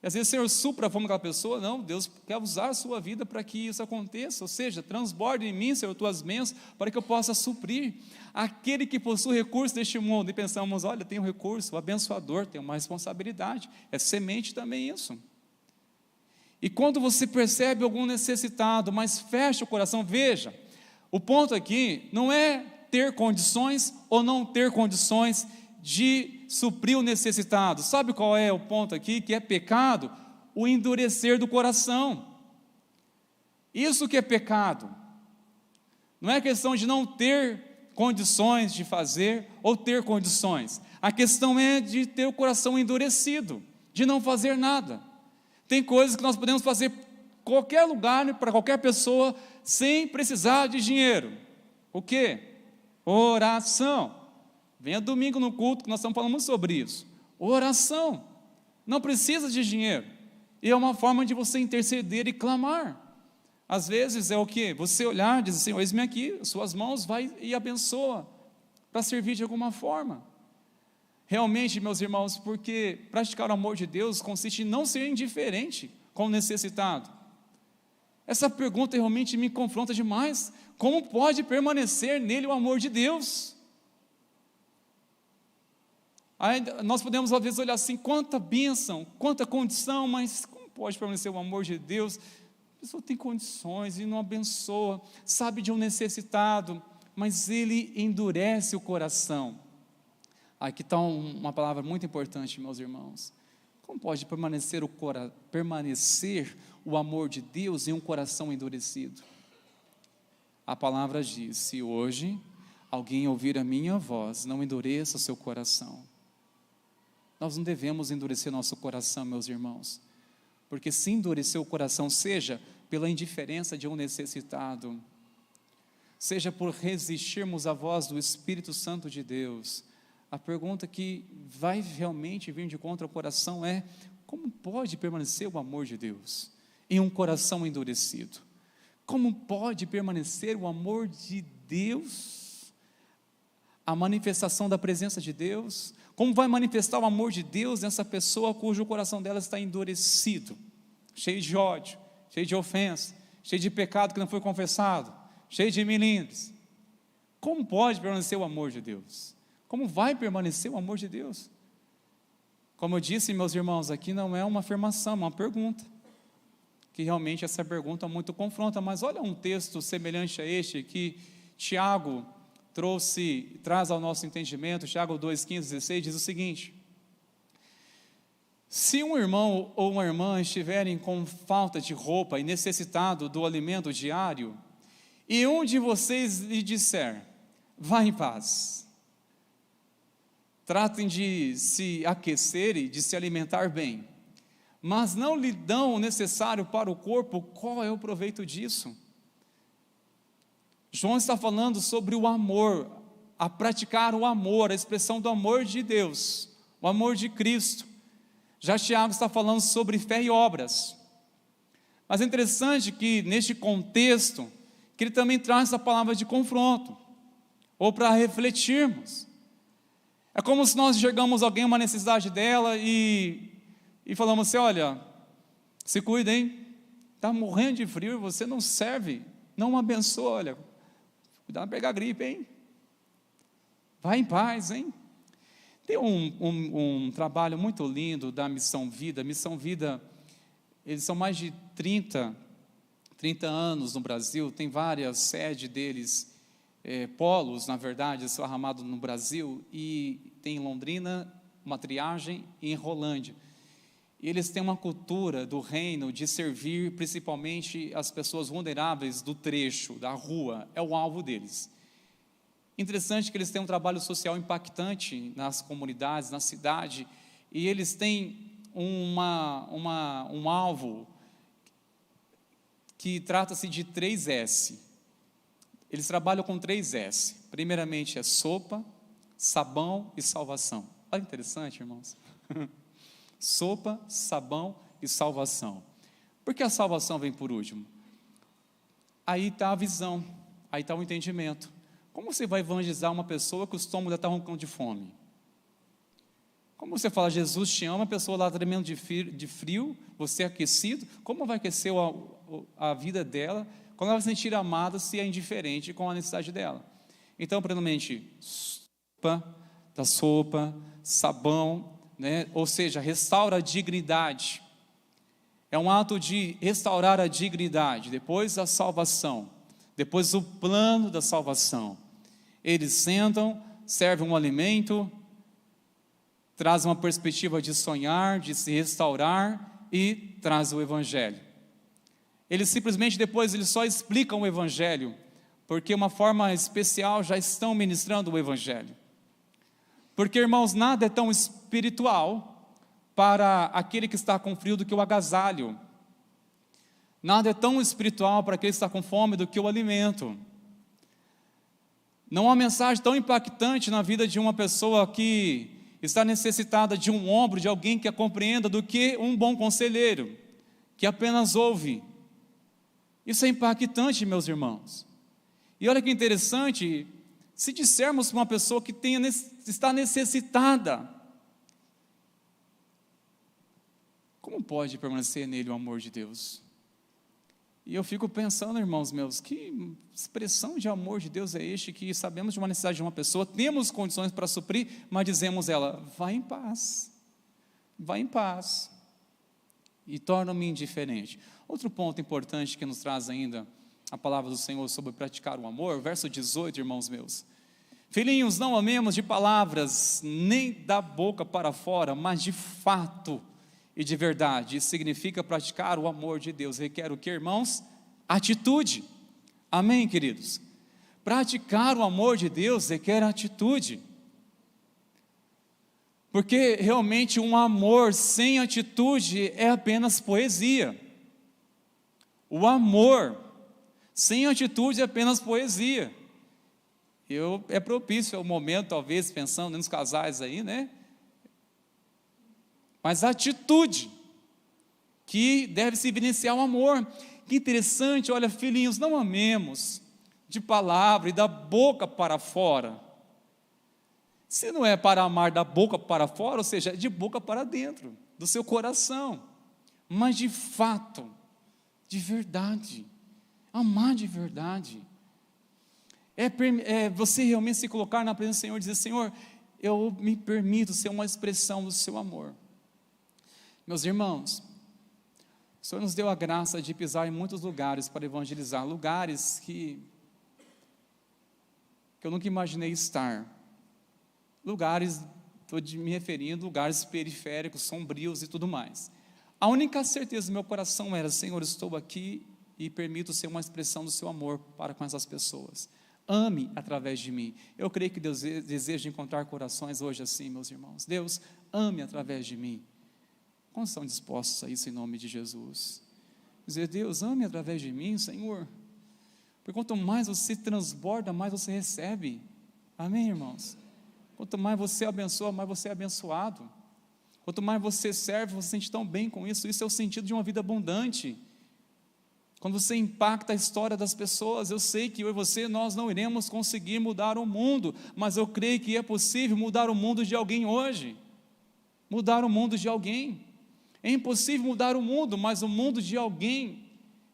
E às vezes o Senhor supra a fome daquela pessoa. Não, Deus quer usar a sua vida para que isso aconteça, ou seja, transborde em mim, Senhor, tuas bênçãos, para que eu possa suprir aquele que possui recursos deste mundo. E pensamos: olha, tem um recurso, o abençoador tem uma responsabilidade, é semente também isso. E quando você percebe algum necessitado, mas fecha o coração, veja, o ponto aqui não é ter condições ou não ter condições de suprir o necessitado. Sabe qual é o ponto aqui? Que é pecado? O endurecer do coração. Isso que é pecado. Não é questão de não ter condições de fazer ou ter condições. A questão é de ter o coração endurecido, de não fazer nada. Tem coisas que nós podemos fazer em qualquer lugar, para qualquer pessoa, sem precisar de dinheiro. O quê? Oração. Venha domingo no culto que nós estamos falando sobre isso. Oração. Não precisa de dinheiro. E é uma forma de você interceder e clamar. Às vezes é o quê? Você olhar e dizer: Senhor, eis-me aqui, suas mãos, vai e abençoa, para servir de alguma forma. Realmente, meus irmãos, porque praticar o amor de Deus consiste em não ser indiferente com o necessitado. Essa pergunta realmente me confronta demais. Como pode permanecer nele o amor de Deus? Aí nós podemos às vezes olhar assim, quanta bênção, quanta condição, mas como pode permanecer o amor de Deus? A pessoa tem condições e não abençoa, sabe de um necessitado, mas ele endurece o coração. Aqui está uma palavra muito importante, meus irmãos. Como pode permanecer o amor de Deus em um coração endurecido? A palavra diz: se hoje alguém ouvir a minha voz, não endureça o seu coração. Nós não devemos endurecer nosso coração, meus irmãos, porque se endurecer o coração, seja pela indiferença de um necessitado, seja por resistirmos à voz do Espírito Santo de Deus, a pergunta que vai realmente vir de contra o coração é: como pode permanecer o amor de Deus em um coração endurecido? Como pode permanecer o amor de Deus, a manifestação da presença de Deus? Como vai manifestar o amor de Deus nessa pessoa cujo coração dela está endurecido, cheio de ódio, cheio de ofensa, cheio de pecado que não foi confessado, cheio de melindres? Como pode permanecer o amor de Deus? Como vai permanecer o amor de Deus? Como eu disse, meus irmãos, aqui não é uma afirmação, é uma pergunta, que realmente essa pergunta muito confronta, mas olha um texto semelhante a este que Tiago traz ao nosso entendimento. Tiago 2:15-16 diz o seguinte: se um irmão ou uma irmã estiverem com falta de roupa e necessitado do alimento diário, e um de vocês lhe disser: vá em paz, tratem de se aquecer e de se alimentar bem, mas não lhe dão o necessário para o corpo, qual é o proveito disso? João está falando sobre o amor, a praticar o amor, a expressão do amor de Deus, o amor de Cristo. Já Tiago está falando sobre fé e obras. Mas é interessante que neste contexto, que ele também traz essa palavra de confronto, ou para refletirmos. É como se nós enxergamos alguém, uma necessidade dela, e falamos assim: olha, se cuida, hein? Está morrendo de frio e você não serve, não abençoa, olha, cuidado para pegar gripe, hein? Vai em paz, hein? Tem um trabalho muito lindo da Missão Vida. Missão Vida, eles são mais de 30 anos no Brasil, tem várias sedes deles, polos, na verdade, esparramados no Brasil, e tem em Londrina, uma triagem, e em Rolândia. E eles têm uma cultura do reino de servir principalmente as pessoas vulneráveis do trecho, da rua, é o alvo deles. Interessante que eles têm um trabalho social impactante nas comunidades, na cidade, e eles têm um alvo que trata-se de 3S. Eles trabalham com 3S. Primeiramente é sopa, sabão e salvação. Olha que interessante, irmãos. Sopa, sabão e salvação. Por que a salvação vem por último? Aí está a visão, aí está o entendimento. Como você vai evangelizar uma pessoa que o estômago já está roncando de fome? Como você fala: Jesus te ama, a pessoa lá tremendo de frio, você é aquecido, como vai aquecer a vida dela, quando ela vai se sentir amada, se é indiferente com a necessidade dela? Então, primeiramente, sopa, sabão, né? Ou seja, restaura a dignidade, é um ato de restaurar a dignidade. Depois a salvação, depois o plano da salvação. Eles sentam, servem um alimento, trazem uma perspectiva de sonhar, de se restaurar, e trazem o Evangelho. Eles simplesmente depois eles só explicam o Evangelho, porque uma forma especial já estão ministrando o Evangelho. Porque, irmãos, nada é tão espiritual para aquele que está com frio do que o agasalho. Nada é tão espiritual para aquele que está com fome do que o alimento. Não há mensagem tão impactante na vida de uma pessoa que está necessitada de um ombro, de alguém que a compreenda, do que um bom conselheiro, que apenas ouve. Isso é impactante, meus irmãos. E olha que interessante, se dissermos para uma pessoa que está necessitada, como pode permanecer nele o amor de Deus? E eu fico pensando, irmãos meus, que expressão de amor de Deus é este, que sabemos de uma necessidade de uma pessoa, temos condições para suprir, mas dizemos ela, vai em paz, e torna-me indiferente. Outro ponto importante que nos traz ainda a palavra do Senhor sobre praticar o amor, verso 18, irmãos meus. Filhinhos, não amemos de palavras, nem da boca para fora, mas de fato e de verdade. Isso significa praticar o amor de Deus. Requer o que, irmãos? Atitude. Amém, queridos? Praticar o amor de Deus requer atitude. Porque realmente um amor sem atitude é apenas poesia. O amor sem atitude é apenas poesia. É propício, é o momento, talvez, pensando nos casais aí, né? Mas a atitude que deve se evidenciar o amor. Que interessante, olha, filhinhos, não amemos de palavra e da boca para fora. Se não é para amar da boca para fora, ou seja, de boca para dentro, do seu coração, mas de fato, de verdade, amar de verdade, é você realmente se colocar na presença do Senhor e dizer, Senhor, eu me permito ser uma expressão do seu amor. Meus irmãos, o Senhor nos deu a graça de pisar em muitos lugares para evangelizar, lugares que eu nunca imaginei estar, lugares, estou me referindo, lugares periféricos, sombrios e tudo mais. A única certeza do meu coração era, Senhor, estou aqui e permito ser uma expressão do seu amor para com essas pessoas. Ame através de mim. Eu creio que Deus deseja encontrar corações hoje assim, meus irmãos. Deus, ame através de mim. Quantos estão dispostos a isso em nome de Jesus? Dizer, Deus, ame através de mim, Senhor. Porque quanto mais você transborda, mais você recebe. Amém, irmãos? Quanto mais você abençoa, mais você é abençoado. Quanto mais você serve, você se sente tão bem com isso. Isso é o sentido de uma vida abundante. Quando você impacta a história das pessoas, eu sei que eu e você, nós não iremos conseguir mudar o mundo, mas eu creio que é possível mudar o mundo de alguém hoje. Mudar o mundo de alguém. É impossível mudar o mundo, mas o mundo de alguém,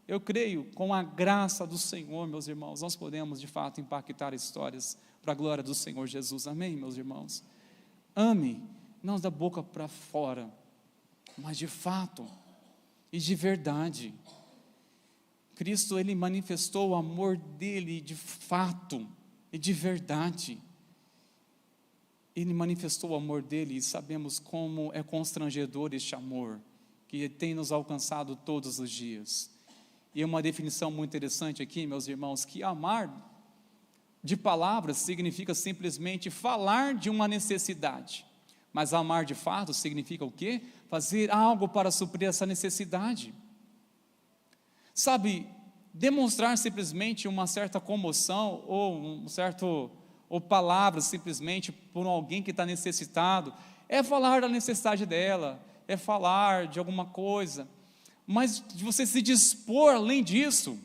eu creio, com a graça do Senhor, meus irmãos, nós podemos de fato impactar histórias para a glória do Senhor Jesus. Amém, meus irmãos? Ame, não da boca para fora, mas de fato e de verdade. Cristo, Ele manifestou o amor dEle de fato e de verdade. Ele manifestou o amor dEle e sabemos como é constrangedor este amor, que tem nos alcançado todos os dias. E é uma definição muito interessante aqui, meus irmãos, que amar de palavras significa simplesmente falar de uma necessidade, mas amar de fato significa o quê? Fazer algo para suprir essa necessidade. Sabe, demonstrar simplesmente uma certa comoção ou palavras simplesmente por alguém que está necessitado, é falar da necessidade dela, é falar de alguma coisa, mas de você se dispor além disso,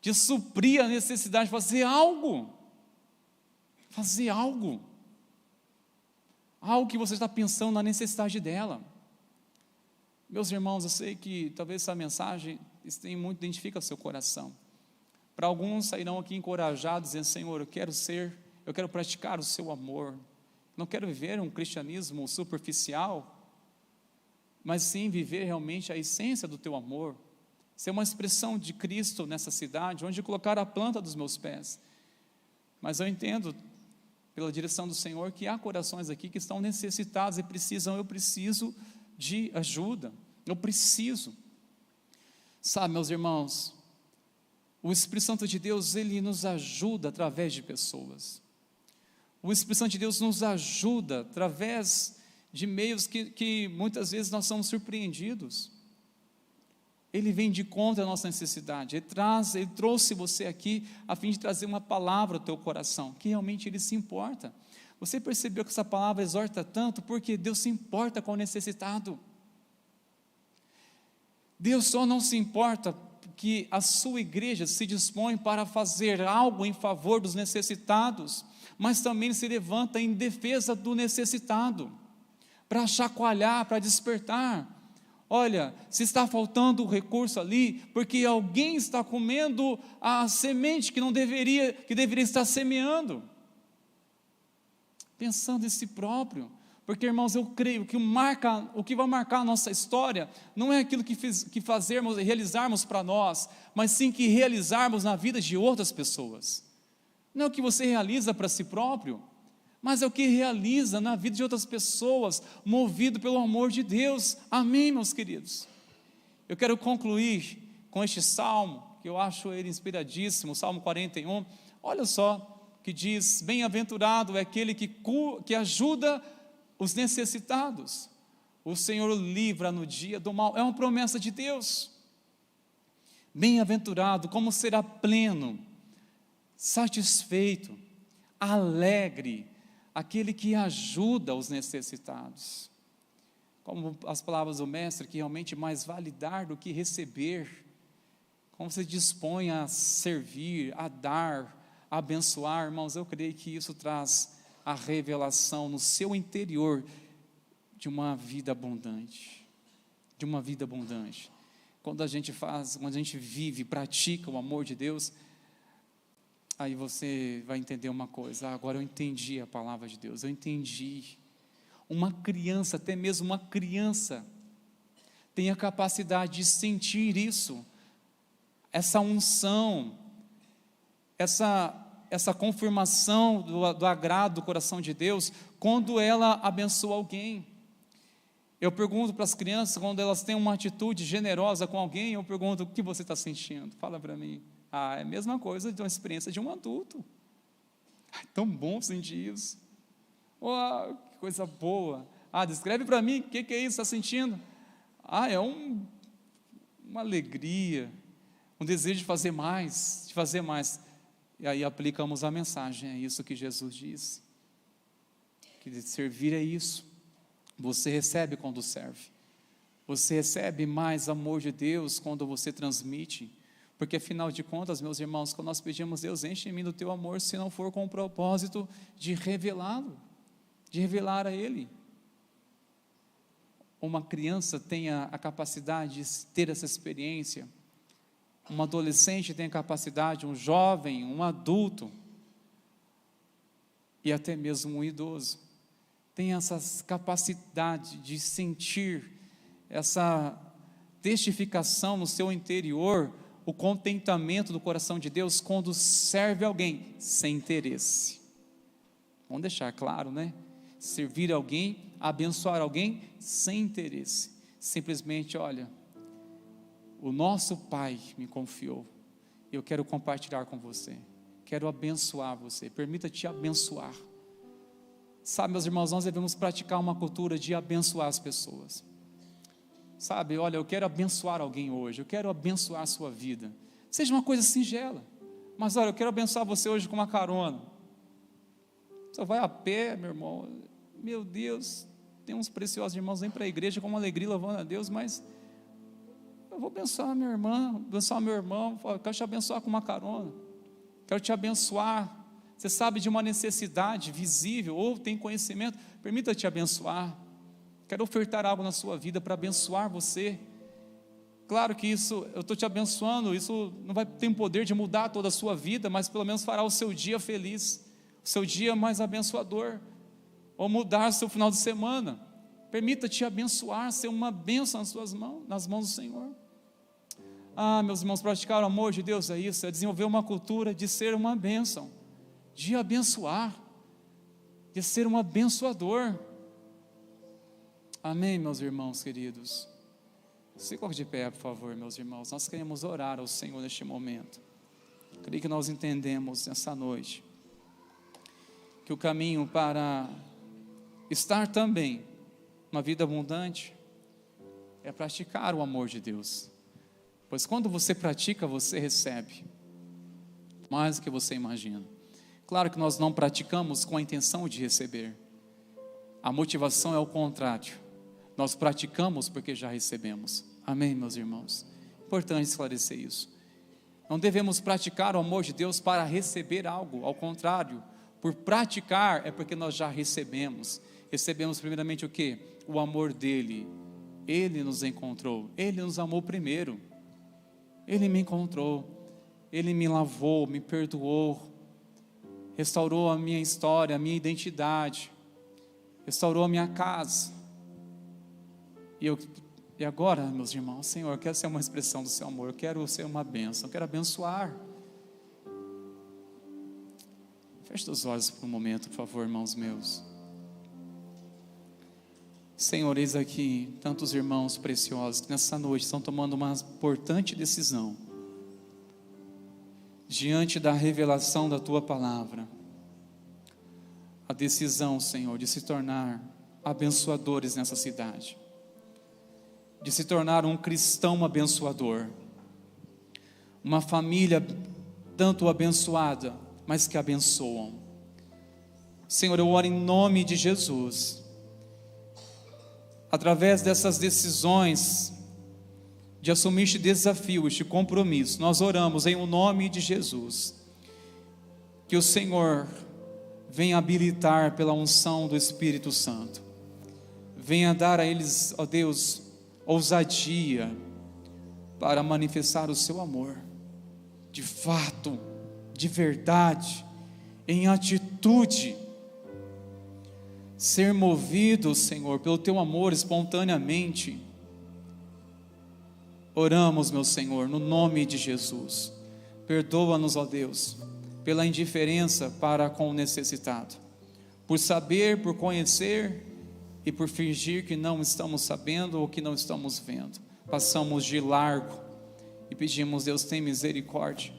de suprir a necessidade, fazer algo que você está pensando na necessidade dela. Meus irmãos, eu sei que talvez essa mensagem muito identifica o seu coração. Para alguns sairão aqui encorajados, dizendo, Senhor, eu quero praticar o seu amor, não quero viver um cristianismo superficial, mas sim viver realmente a essência do teu amor, ser uma expressão de Cristo nessa cidade, onde colocar a planta dos meus pés. Mas eu entendo, pela direção do Senhor, que há corações aqui que estão necessitados e eu preciso de ajuda, eu preciso. Sabe, meus irmãos, o Espírito Santo de Deus, Ele nos ajuda através de pessoas. O Espírito Santo de Deus nos ajuda através de meios que muitas vezes nós somos surpreendidos. Ele vem de conta da nossa necessidade. Ele trouxe você aqui a fim de trazer uma palavra ao teu coração, que realmente Ele se importa. Você percebeu que essa palavra exorta tanto porque Deus se importa com o necessitado. Deus só não se importa que a sua igreja se dispõe para fazer algo em favor dos necessitados, mas também se levanta em defesa do necessitado, para chacoalhar, para despertar. olha, se está faltando recurso ali, porque alguém está comendo a semente que deveria estar semeando. Pensando em si próprio. Porque, irmãos, eu creio que o que vai marcar a nossa história não é aquilo que fazermos e realizarmos para nós, mas sim que realizarmos na vida de outras pessoas. Não é o que você realiza para si próprio, mas é o que realiza na vida de outras pessoas, movido pelo amor de Deus. Amém, meus queridos? Eu quero concluir com este salmo, que eu acho ele inspiradíssimo, o Salmo 41. Olha só, que diz: bem-aventurado é aquele que ajuda os necessitados, o Senhor livra no dia do mal. É uma promessa de Deus. Bem-aventurado, como será pleno, satisfeito, alegre, aquele que ajuda os necessitados. Como as palavras do mestre, que realmente mais vale dar do que receber. Como você dispõe a servir, a dar, a abençoar, irmãos, eu creio que isso traz a revelação no seu interior de uma vida abundante, de uma vida abundante. Quando a gente vive, pratica o amor de Deus, aí você vai entender uma coisa: agora eu entendi a palavra de Deus, eu entendi. Uma criança, até mesmo uma criança, tem a capacidade de sentir isso, essa unção, essa confirmação do agrado do coração de Deus, quando ela abençoa alguém. Eu pergunto para as crianças, quando elas têm uma atitude generosa com alguém, eu pergunto: o que você está sentindo? Fala para mim. É a mesma coisa de uma experiência de um adulto. É tão bom sentir isso. Que coisa boa. Descreve para mim, o que é isso, está sentindo? É uma alegria, um desejo de fazer mais, E aí aplicamos a mensagem, é isso que Jesus diz, que servir é isso. Você recebe quando serve, você recebe mais amor de Deus quando você transmite, porque afinal de contas, meus irmãos, quando nós pedimos: Deus, enche em mim do teu amor, se não for com o propósito de revelá-lo, de revelar a Ele. Uma criança tem a capacidade de ter essa experiência, um adolescente tem a capacidade, um jovem, um adulto, e até mesmo um idoso, tem essa capacidade de sentir essa testificação no seu interior, o contentamento do coração de Deus quando serve alguém sem interesse. Vamos deixar claro, né? Servir alguém, abençoar alguém sem interesse, simplesmente: olha, o nosso Pai me confiou, eu quero compartilhar com você, quero abençoar você, permita-te abençoar. Sabe, meus irmãos, nós devemos praticar uma cultura de abençoar as pessoas. Sabe, olha, eu quero abençoar alguém hoje, eu quero abençoar a sua vida, seja uma coisa singela, mas olha, eu quero abençoar você hoje com uma carona. Você vai a pé, meu irmão, meu Deus, tem uns preciosos irmãos, vêm para a igreja com uma alegria louvando a Deus, mas eu vou abençoar a minha irmã, abençoar meu irmão, eu quero te abençoar com uma carona, quero te abençoar. Você sabe de uma necessidade visível, ou tem conhecimento, permita-te abençoar. Quero ofertar algo na sua vida para abençoar você. Claro que isso, eu estou te abençoando, isso não vai ter o poder de mudar toda a sua vida, mas pelo menos fará o seu dia feliz, o seu dia mais abençoador, ou mudar o seu final de semana. Permita-te abençoar, ser uma bênção nas mãos do Senhor. Meus irmãos, praticar o amor de Deus é isso, é desenvolver uma cultura de ser uma bênção, de abençoar, de ser um abençoador. Amém, meus irmãos queridos? Se coloque de pé, por favor, meus irmãos. Nós queremos orar ao Senhor neste momento. Creio que nós entendemos nessa noite que o caminho para estar também uma vida abundante é praticar o amor de Deus, pois quando você pratica, você recebe mais do que você imagina. Claro que nós não praticamos com a intenção de receber, a motivação é o contrário, nós praticamos porque já recebemos. Amém, meus irmãos? Importante esclarecer isso. Não devemos praticar o amor de Deus para receber algo, ao contrário, por praticar é porque nós já recebemos. Recebemos primeiramente o quê? O amor dele, Ele nos encontrou, Ele nos amou primeiro. Ele me encontrou, Ele me lavou, me perdoou, restaurou a minha história, a minha identidade, restaurou a minha casa. E agora, meus irmãos, Senhor, eu quero ser uma expressão do seu amor, eu quero ser uma bênção, eu quero abençoar. Feche os olhos por um momento, por favor, irmãos meus. Senhor, eis aqui tantos irmãos preciosos que nessa noite estão tomando uma importante decisão diante da revelação da Tua palavra. A decisão, Senhor, de se tornar abençoadores nessa cidade, de se tornar um cristão abençoador, uma família tanto abençoada, mas que abençoam. Senhor, eu oro em nome de Jesus, através dessas decisões, de assumir este desafio, este compromisso, nós oramos em o nome de Jesus, que o Senhor venha habilitar pela unção do Espírito Santo, venha dar a eles, ó Deus, ousadia para manifestar o seu amor, de fato, de verdade, em atitude, ser movido, Senhor, pelo Teu amor espontaneamente. Oramos, meu Senhor, no nome de Jesus. Perdoa-nos, ó Deus, pela indiferença para com o necessitado, por saber, por conhecer e por fingir que não estamos sabendo ou que não estamos vendo. Passamos de largo e pedimos, Deus, tem misericórdia.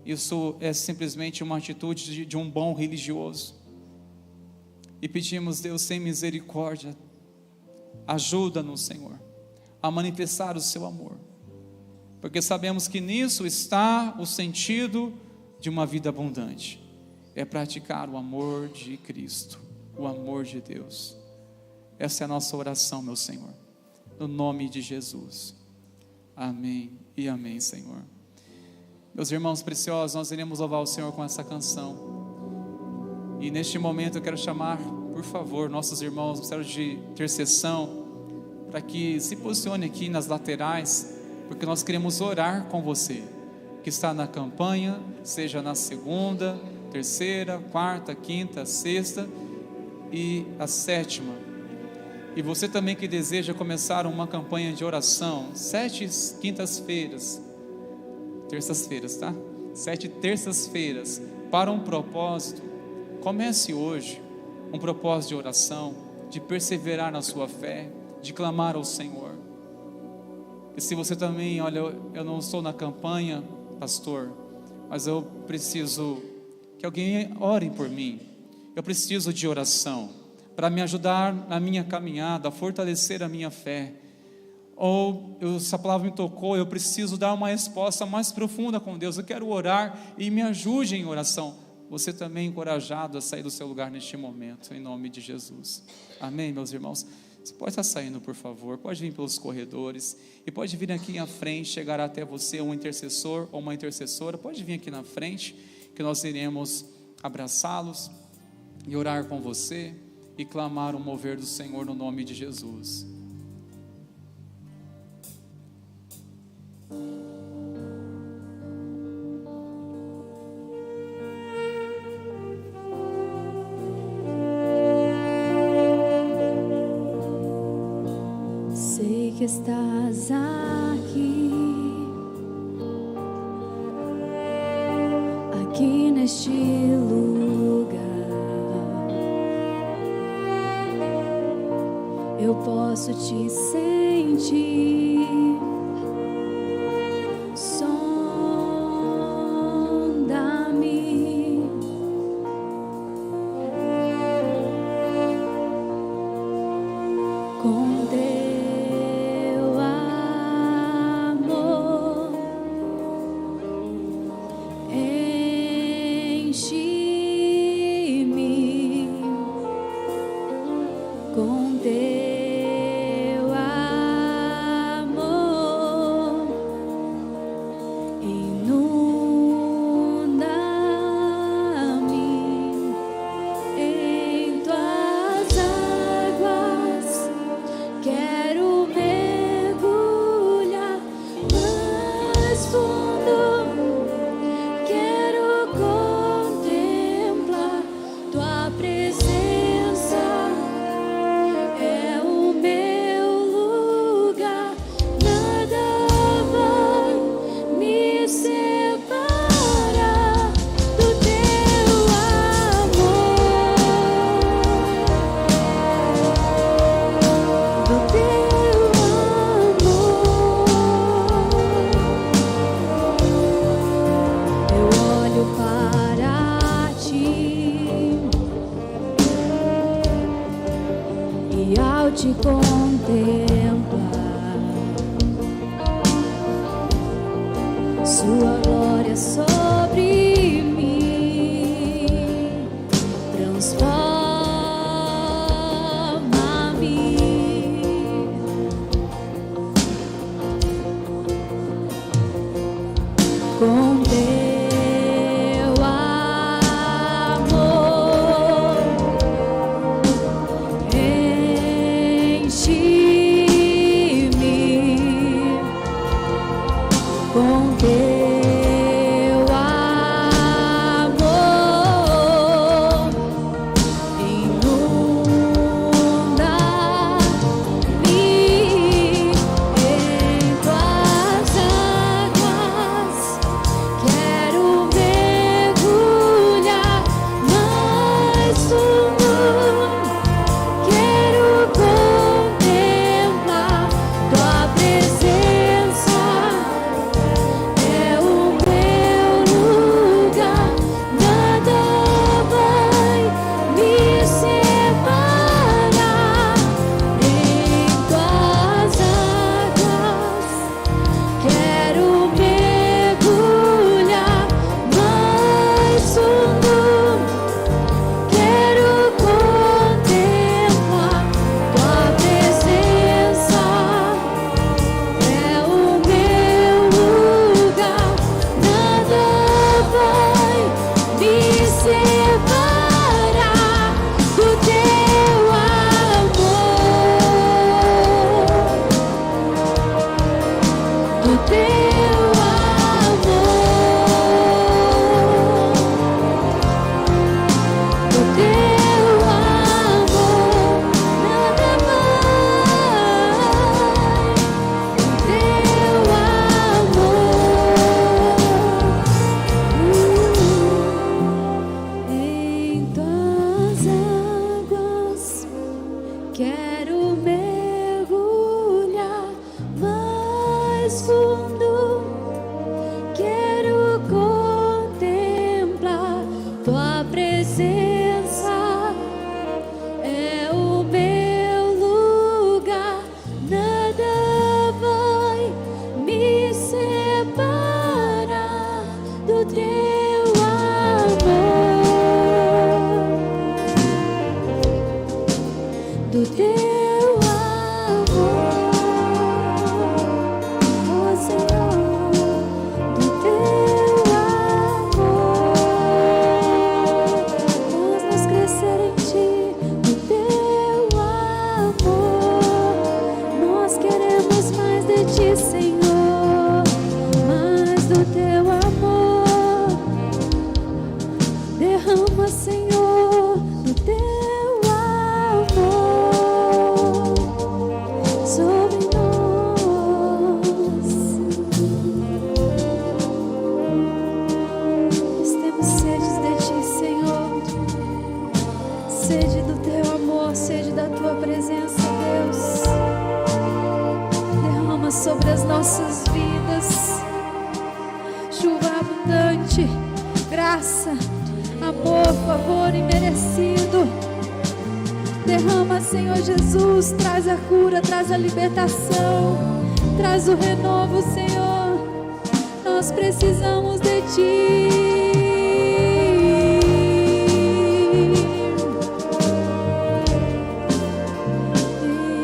Isso é simplesmente uma atitude de um bom religioso. E pedimos, Deus, tem misericórdia, ajuda-nos, Senhor, a manifestar o seu amor, porque sabemos que nisso está o sentido de uma vida abundante, é praticar o amor de Cristo, o amor de Deus. Essa é a nossa oração, meu Senhor, no nome de Jesus, amém e amém, Senhor. Meus irmãos preciosos, nós iremos louvar o Senhor com essa canção. E neste momento eu quero chamar, por favor, nossos irmãos do Ministério de Intercessão, para que se posicione aqui nas laterais, porque nós queremos orar com você, que está na campanha, seja na segunda, terceira, quarta, quinta, sexta e a sétima. E você também que deseja começar uma campanha de oração, 7 quintas-feiras, terças-feiras, tá? 7 terças-feiras, para um propósito. Comece hoje um propósito de oração, de perseverar na sua fé, de clamar ao Senhor. E se você também, olha, eu não estou na campanha, pastor, mas eu preciso que alguém ore por mim, eu preciso de oração, para me ajudar na minha caminhada, a fortalecer a minha fé, ou essa palavra me tocou, eu preciso dar uma resposta mais profunda com Deus, eu quero orar e me ajude em oração. Você também é encorajado a sair do seu lugar neste momento, em nome de Jesus, amém, meus irmãos? Você pode estar saindo, por favor, pode vir pelos corredores, e pode vir aqui à frente, chegará até você um intercessor ou uma intercessora, pode vir aqui na frente, que nós iremos abraçá-los, e orar com você, e clamar o mover do Senhor no nome de Jesus. Que estás aqui neste lugar, eu posso te sentir, sonda-me, com Deus. Com teu amor. te contemplar, sua glória sobre mim transforma-me. Com teu amor enche-me, com teu amor inunda-me, em tuas águas quero mergulhar mais fundo, quero contemplar tua presença, é o meu lugar, nada vai me separar. Em tuas águas quero mergulhar mais fundo, quero contemplar tua presença, é o meu lugar, nada vai me separar do teu amor, do teu amor, do teu amor, nada vai, do teu amor. Em tuas águas quero mergulhar mais fundo, quero contemplar tua presença, é o meu lugar, nada vai me separar do teu amor, do teu amor, oh Senhor, do teu amor, faz-nos crescer em ti, do teu amor, nós queremos mais de ti, Senhor, mais do teu amor, derrama, Senhor, do teu amor sobre nós. Nós temos sede de ti, Senhor, sede do teu amor, sede da tua presença, Deus. Derrama sobre as nossas vidas chuva abundante, graça, amor, favor imerecido. Derrama, Senhor Jesus, traz a cura, traz a libertação, traz o renovo, Senhor. Nós precisamos de ti.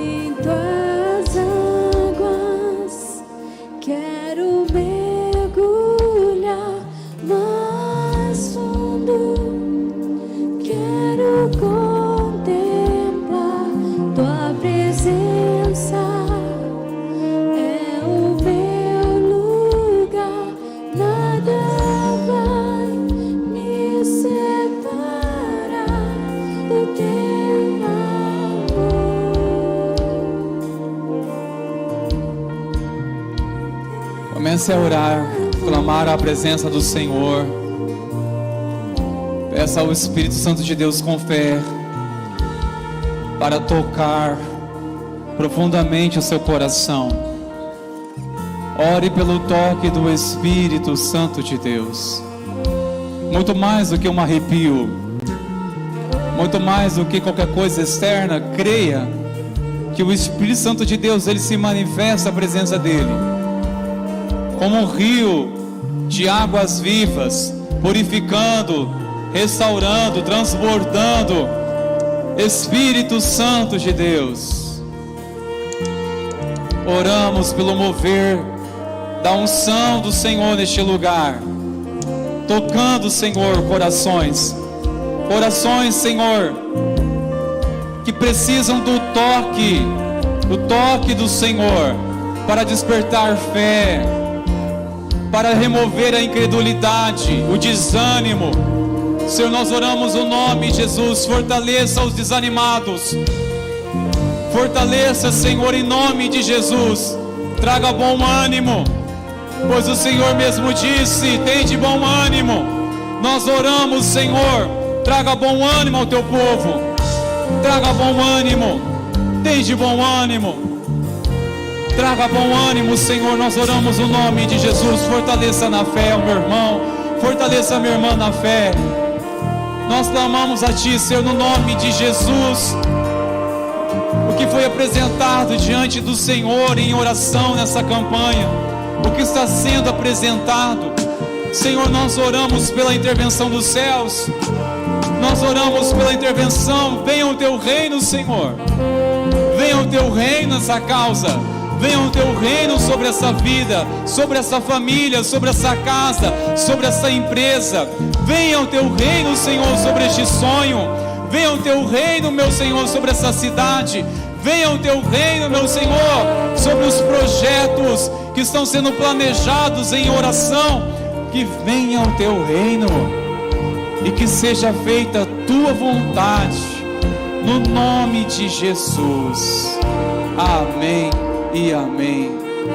Em tuas águas quero mergulhar mais fundo, quero contemplar tua presença, é o meu lugar, nada vai me separar do teu amor. Comece a orar, clamar a presença do Senhor. Peça ao Espírito Santo de Deus com fé para tocar profundamente o seu coração. Ore pelo toque do Espírito Santo de Deus. Muito mais do que um arrepio, muito mais do que qualquer coisa externa, creia que o Espírito Santo de Deus, ele se manifesta a presença dele como um rio de águas vivas, purificando, restaurando, transbordando. Espírito Santo de Deus, oramos pelo mover da unção do Senhor neste lugar, tocando, Senhor, corações, Senhor, que precisam do toque do Senhor, para despertar fé, para remover a incredulidade, o desânimo. Senhor, nós oramos o nome de Jesus, fortaleça os desanimados, fortaleça, Senhor, em nome de Jesus, traga bom ânimo, pois o Senhor mesmo disse: tem de bom ânimo. Nós oramos, Senhor, traga bom ânimo ao teu povo, traga bom ânimo, tem de bom ânimo, traga bom ânimo, Senhor. Nós oramos o nome de Jesus, fortaleça na fé o meu irmão, fortaleça a minha irmã na fé. Nós clamamos a Ti, Senhor, no nome de Jesus. O que foi apresentado diante do Senhor em oração nessa campanha, o que está sendo apresentado, Senhor, nós oramos pela intervenção dos céus, nós oramos pela intervenção. Venha o Teu reino, Senhor, venha o Teu reino nessa causa, venha o Teu reino sobre essa vida, sobre essa família, sobre essa casa, sobre essa empresa. Venha o Teu reino, Senhor, sobre este sonho. Venha o Teu reino, meu Senhor, sobre essa cidade. Venha o Teu reino, meu Senhor, sobre os projetos que estão sendo planejados em oração. Que venha o Teu reino e que seja feita a Tua vontade, no nome de Jesus. Amém e amém.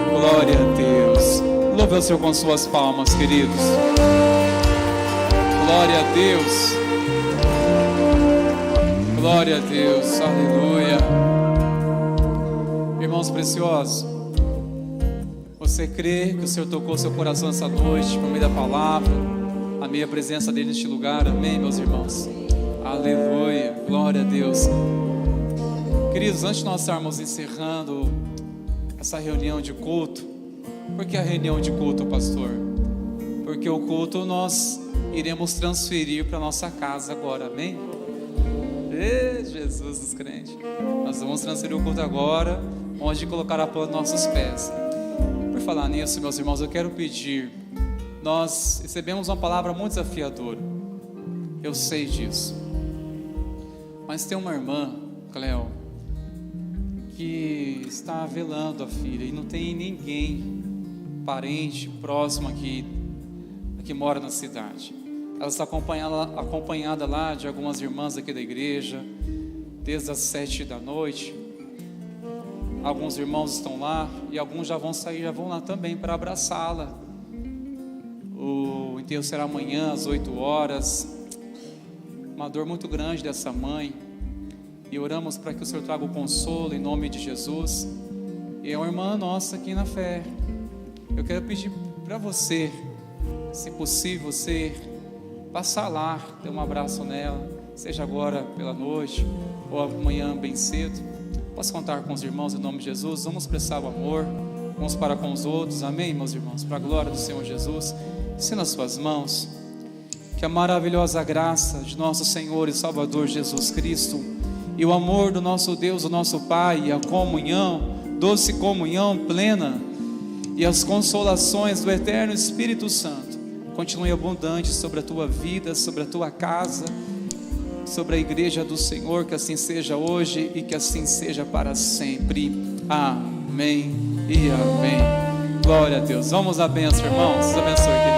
Glória a Deus. Louve ao Senhor com suas palmas, queridos. Glória a Deus. Glória a Deus. Aleluia. Irmãos preciosos, você crê que o Senhor tocou seu coração essa noite por meio da palavra, a meia presença dele neste lugar? Amém, meus irmãos? Aleluia. Glória a Deus. Queridos, antes de nós estarmos encerrando essa reunião de culto, por que a reunião de culto, pastor? Porque o culto nós iremos transferir para nossa casa agora, amém? Jesus dos crentes, nós vamos transferir o culto agora, onde colocar a planta dos nossos pés. Por falar nisso, meus irmãos, eu quero pedir, nós recebemos uma palavra muito desafiadora, eu sei disso, mas tem uma irmã, Cleo, que está velando a filha e não tem ninguém, parente, próximo aqui, que mora na cidade. Ela está acompanhada lá de algumas irmãs aqui da igreja, desde as 7 da noite. Alguns irmãos estão lá e alguns já vão sair, já vão lá também para abraçá-la. O enterro será amanhã às 8 horas. Uma dor muito grande dessa mãe, e oramos para que o Senhor traga o consolo em nome de Jesus. E é uma irmã nossa aqui na fé. Eu quero pedir para você, se possível, você passar lá, ter um abraço nela, seja agora pela noite ou amanhã bem cedo. Posso contar com os irmãos em nome de Jesus? Vamos expressar o amor uns para com os outros, amém, meus irmãos? Para a glória do Senhor Jesus. Estenda as suas mãos. Que a maravilhosa graça de nosso Senhor e Salvador Jesus Cristo e o amor do nosso Deus, o nosso Pai, e a comunhão, doce comunhão plena, e as consolações do eterno Espírito Santo continue abundante sobre a tua vida, sobre a tua casa, sobre a igreja do Senhor. Que assim seja hoje e que assim seja para sempre. Amém e amém. Glória a Deus. Vamos à bênção, irmãos. Deus abençoe, querido.